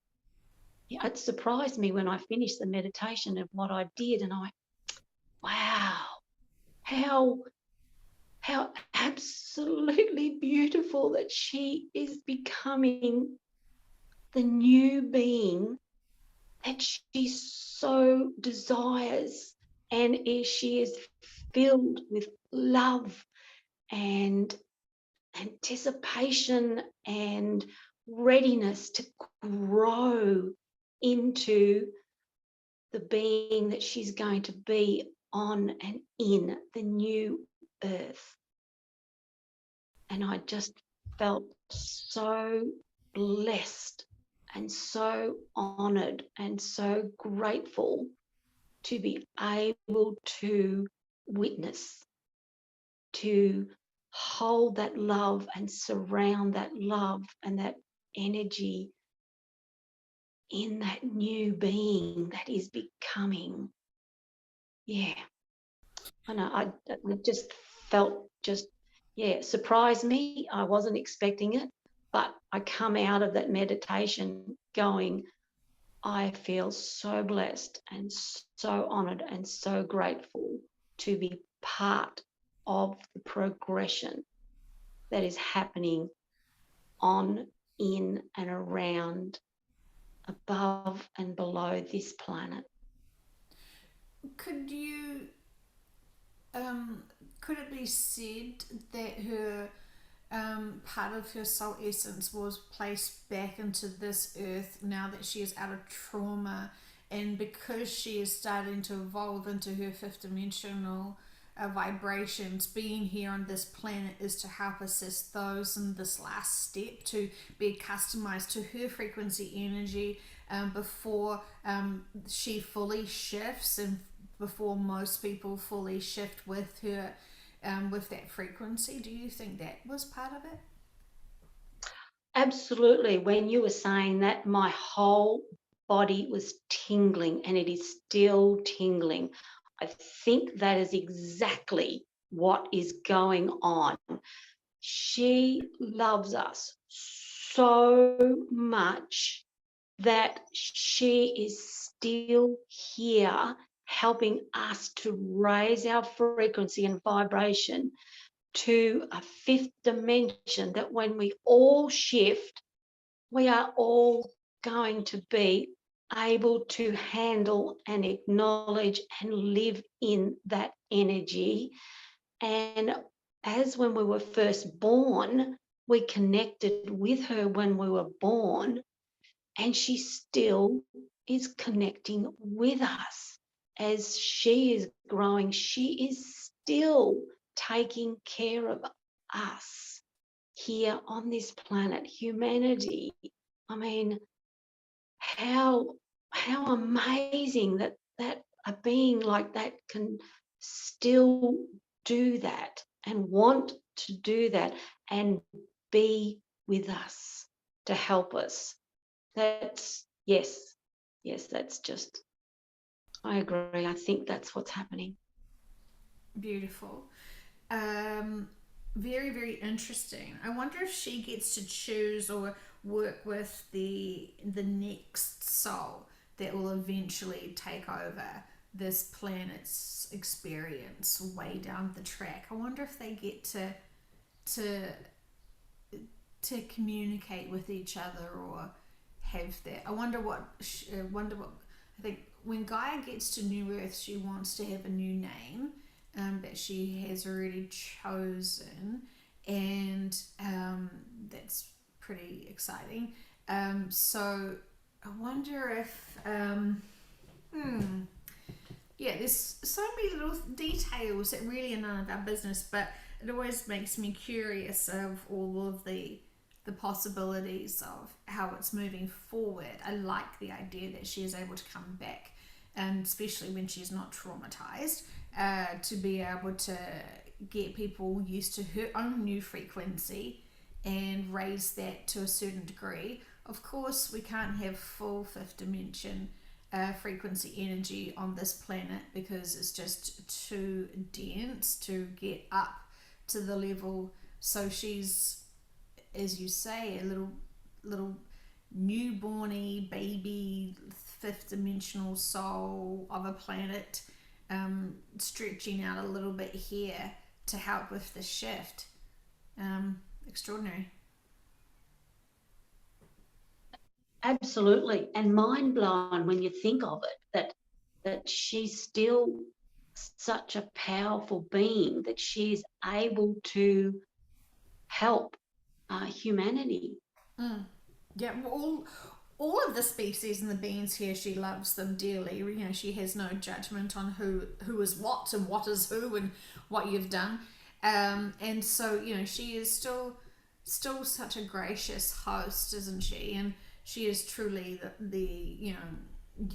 it surprised me when I finished the meditation of what I did, and wow, how absolutely beautiful that she is becoming the new being that she so desires, and she is filled with love and anticipation and readiness to grow into the being that she's going to be on and in the new earth. And I just felt so blessed and so honored and so grateful to be able to witness, to hold that love and surround that love and that energy in that new being that is becoming. Yeah, I know. I just felt surprised me. I wasn't expecting it, but I come out of that meditation going, I feel so blessed and so honored and so grateful to be part of the progression that is happening on, in, and around, above and below this planet. Could you could it be said that her part of her soul essence was placed back into this earth now that she is out of trauma and because she is starting to evolve into her fifth dimensional vibrations, being here on this planet is to help assist those in this last step to be customized to her frequency energy, before she fully shifts, and before most people fully shift with her, with that frequency. Do you think that was part of it? Absolutely. When you were saying that, my whole body was tingling, and it is still tingling. I think that is exactly what is going on. She loves us so much that she is still here helping us to raise our frequency and vibration to a fifth dimension, that when we all shift, we are all going to be able to handle and acknowledge and live in that energy. And as when we were first born, we connected with her when we were born, and she still is connecting with us as she is growing. She is still taking care of us here on this planet, humanity. I mean, how amazing that a being like that can still do that and want to do that and be with us to help us. That's yes, that's just, I agree. I think that's what's happening. Beautiful. Very, very interesting. I wonder if she gets to choose or work with the next soul that will eventually take over this planet's experience way down the track. I wonder if they get to communicate with each other or have that. I wonder what I think when Gaia gets to New Earth, she wants to have a new name, that she has already chosen, and that's pretty exciting. So I wonder if yeah, there's so many little details that really are none of our business, but it always makes me curious of all of the possibilities of how it's moving forward. I like the idea that she is able to come back, and especially when she's not traumatized, to be able to get people used to her own new frequency and raise that to a certain degree. Of course, we can't have full fifth dimension frequency energy on this planet because it's just too dense to get up to the level. So she's, as you say, a little newborny baby fifth dimensional soul of a planet, stretching out a little bit here to help with the shift. Extraordinary. Absolutely. And mind blown when you think of it, that she's still such a powerful being, that she's able to help humanity. Mm. Yeah, all of the species and the beings here, she loves them dearly. You know, she has no judgment on who is what and what is who and what you've done. And so, you know, she is still such a gracious host, isn't she? And she is truly the you know,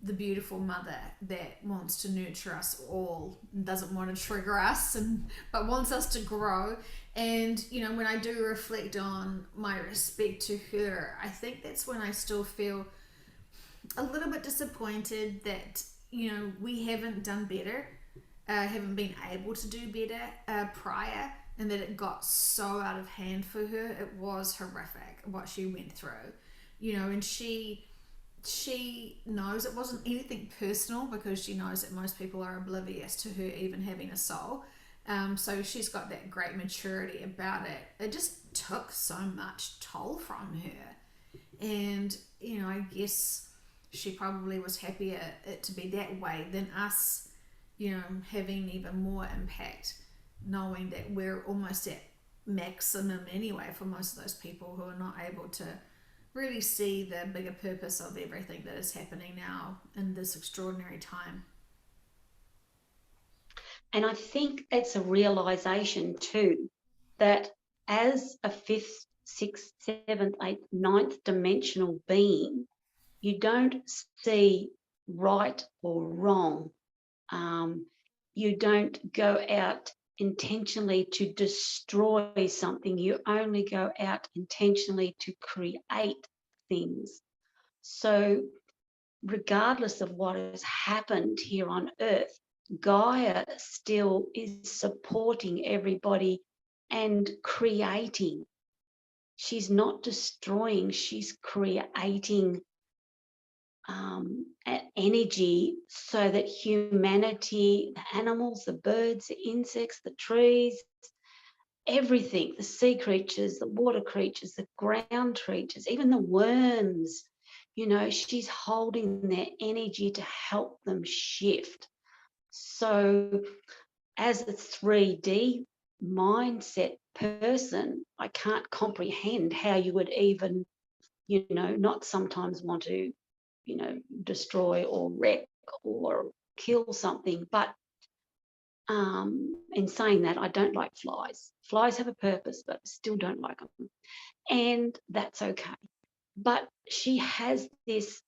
the beautiful mother that wants to nurture us all and doesn't want to trigger us, and but wants us to grow. And you know, when I do reflect on my respect to her, I think that's when I still feel a little bit disappointed that, you know, we haven't done better, haven't been able to do better prior, and that it got so out of hand for her. It was horrific what she went through, you know. And she knows it wasn't anything personal because she knows that most people are oblivious to her even having a soul. So she's got that great maturity about it. It just took so much toll from her. And, you know, I guess she probably was happier it to be that way than us, you know, having even more impact, knowing that we're almost at maximum anyway for most of those people who are not able to really see the bigger purpose of everything that is happening now in this extraordinary time. And I think it's a realization too that as a fifth, sixth, seventh, eighth, ninth dimensional being, you don't see right or wrong. You don't go out intentionally to destroy something. You only go out intentionally to create things. So regardless of what has happened here on earth, Gaia still is supporting everybody and creating. She's not destroying, she's creating energy so that humanity, the animals, the birds, the insects, the trees, everything, the sea creatures, the water creatures, the ground creatures, even the worms, she's holding their energy to help them shift. So as a 3D mindset person, I can't comprehend how you would even, not sometimes want to, destroy or wreck or kill something. But in saying that, I don't like flies. Flies have a purpose, but I still don't like them. And that's okay. But she has this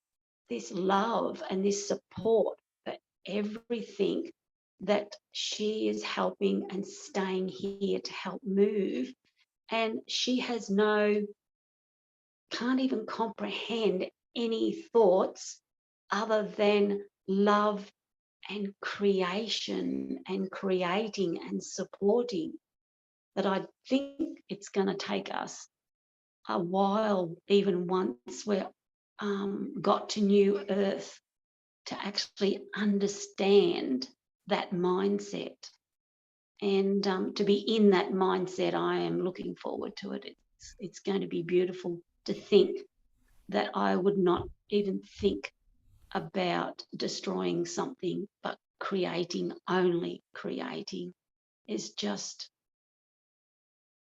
love and this support for everything that she is helping and staying here to help move. And she can't even comprehend any thoughts other than love and creation and creating and supporting, that I think it's going to take us a while, even once we're got to New Earth, to actually understand that mindset. And to be in that mindset, I am looking forward to it. It's going to be beautiful to think that I would not even think about destroying something, but creating, only creating, is just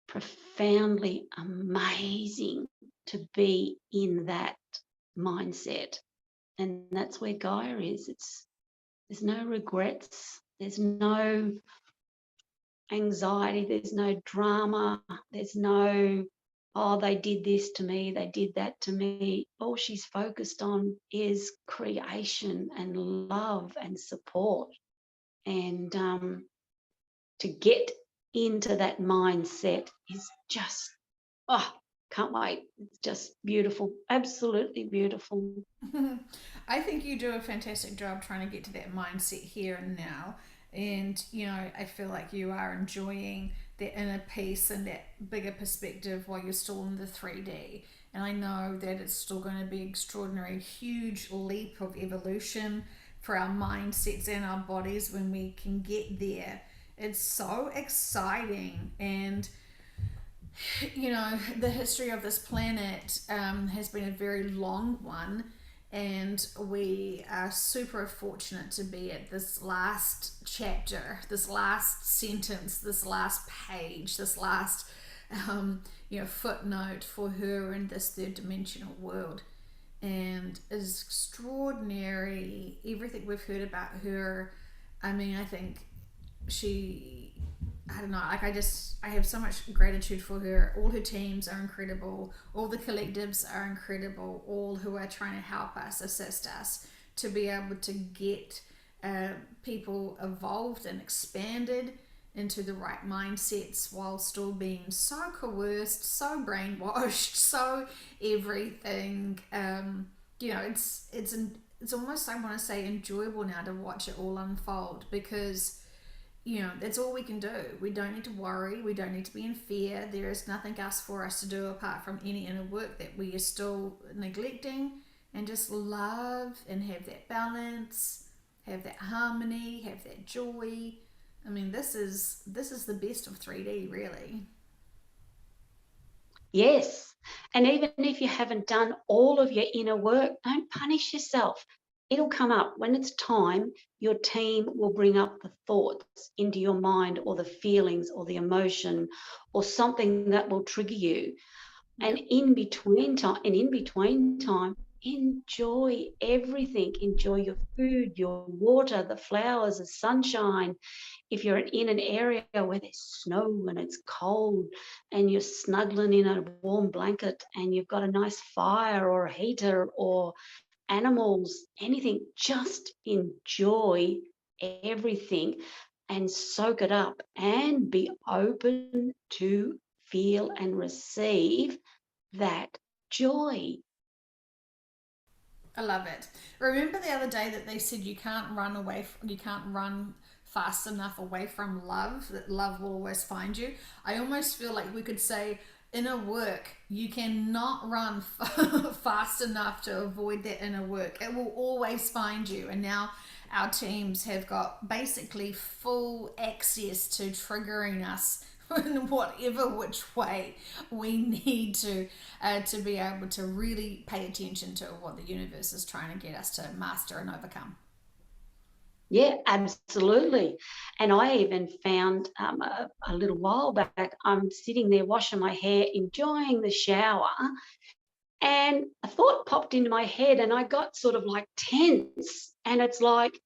profoundly amazing to be in that mindset. And that's where Gaia is. There's no regrets, there's no anxiety, there's no drama, there's no, oh, they did this to me, they did that to me. All she's focused on is creation and love and support. And to get into that mindset is just, oh, can't wait. It's just beautiful, absolutely beautiful. I think you do a fantastic job trying to get to that mindset here and now. And, I feel like you are enjoying that inner peace and that bigger perspective while you're still in the 3D. And I know that it's still going to be extraordinary, huge leap of evolution for our mindsets and our bodies when we can get there. It's so exciting. And the history of this planet has been a very long one, and we are super fortunate to be at this last chapter, this last sentence, this last page, this last footnote for her in this third dimensional world. And it's extraordinary everything we've heard about her. I mean, I think she, I don't know, like I have so much gratitude for her. All her teams are incredible, all the collectives are incredible, all who are trying to help us, assist us to be able to get people evolved and expanded into the right mindsets while still being so coerced, so brainwashed, so everything. It's almost, I want to say, enjoyable now to watch it all unfold, because that's all we can do. We don't need to worry. We don't need to be in fear. There is nothing else for us to do apart from any inner work that we are still neglecting, and just love and have that balance, have that harmony, have that joy. I mean, this is the best of 3D, really. Yes. And even if you haven't done all of your inner work, don't punish yourself. It'll come up. When it's time, your team will bring up the thoughts into your mind, or the feelings or the emotion or something that will trigger you. And Yep. in between time, enjoy everything. Enjoy your food, your water, the flowers, the sunshine. If you're in an area where there's snow and it's cold and you're snuggling in a warm blanket and you've got a nice fire or a heater or animals, anything, just enjoy everything and soak it up and be open to feel and receive that joy. I love it. Remember the other day that they said you can't run you can't run fast enough away from love, that love will always find you. I almost feel like we could say inner work, you cannot run fast enough to avoid that inner work. It will always find you. And now our teams have got basically full access to triggering us in whatever which way we need to be able to really pay attention to what the universe is trying to get us to master and overcome. Yeah, absolutely. And I even found a little while back, I'm sitting there washing my hair, enjoying the shower, and a thought popped into my head, and I got sort of like tense. And it's like,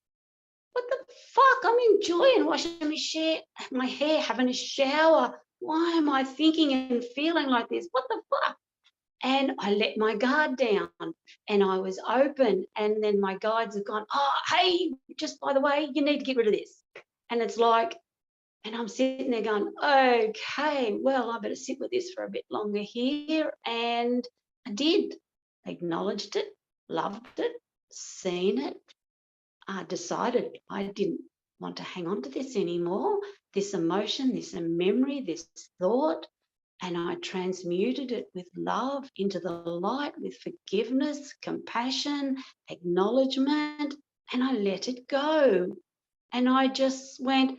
what the fuck? I'm enjoying washing my hair, having a shower. Why am I thinking and feeling like this? What the fuck? And I let my guard down and I was open. And then my guides have gone, oh, hey, just by the way, you need to get rid of this. And it's like, and I'm sitting there going, okay, well, I better sit with this for a bit longer here. And I did. Acknowledged it, loved it, seen it, decided I didn't want to hang on to this anymore, this emotion, this memory, this thought. And I transmuted it with love into the light, with forgiveness, compassion, acknowledgement, and I let it go. And I just went,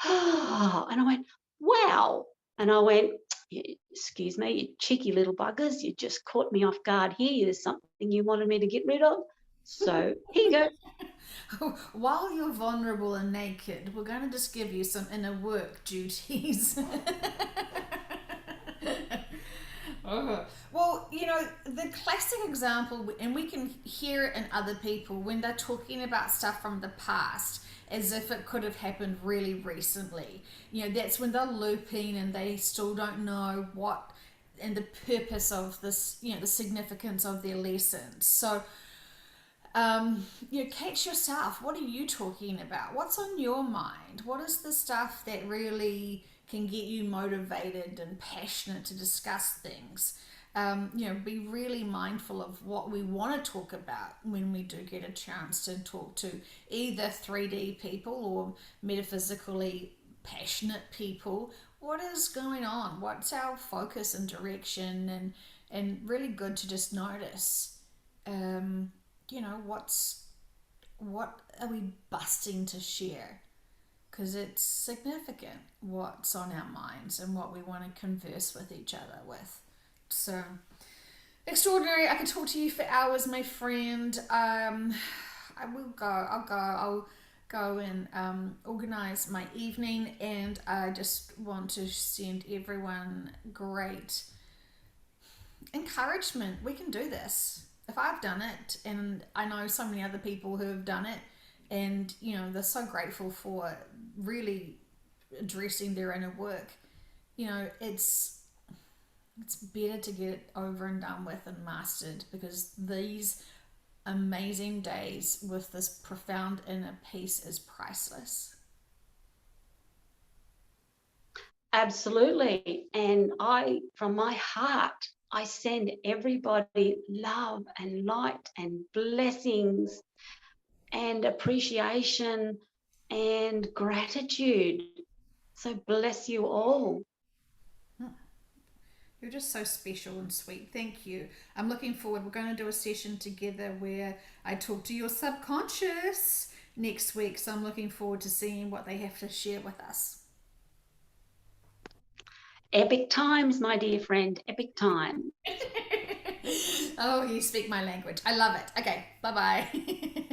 ah, and I went, wow. And I went, excuse me, you cheeky little buggers, you just caught me off guard here. There's something you wanted me to get rid of. So here you go. While you're vulnerable and naked, we're going to just give you some inner work duties. Well, the classic example, and we can hear it in other people when they're talking about stuff from the past as if it could have happened really recently. That's when they're looping and they still don't know what and the purpose of this, the significance of their lessons. So, catch yourself. What are you talking about? What's on your mind? What is the stuff that really can get you motivated and passionate to discuss things? Be really mindful of what we want to talk about when we do get a chance to talk to either 3D people or metaphysically passionate people. What is going on? What's our focus and direction? And really good to just notice. What are we busting to share? Because it's significant what's on our minds and what we want to converse with each other with. So extraordinary. I could talk to you for hours, my friend. I will go. I'll go and organize my evening, and I just want to send everyone great encouragement. We can do this. If I've done it, and I know so many other people who have done it, and they're so grateful for really addressing their inner work. It's better to get it over and done with and mastered, because these amazing days with this profound inner peace is priceless. Absolutely. And from my heart, I send everybody love and light and blessings and appreciation and gratitude. So bless you all. You're just so special and sweet. Thank you. I'm looking forward. We're going to do a session together where I talk to your subconscious next week. So I'm looking forward to seeing what they have to share with us. Epic times, my dear friend, epic time. Oh, you speak my language. I love it. Okay, bye bye.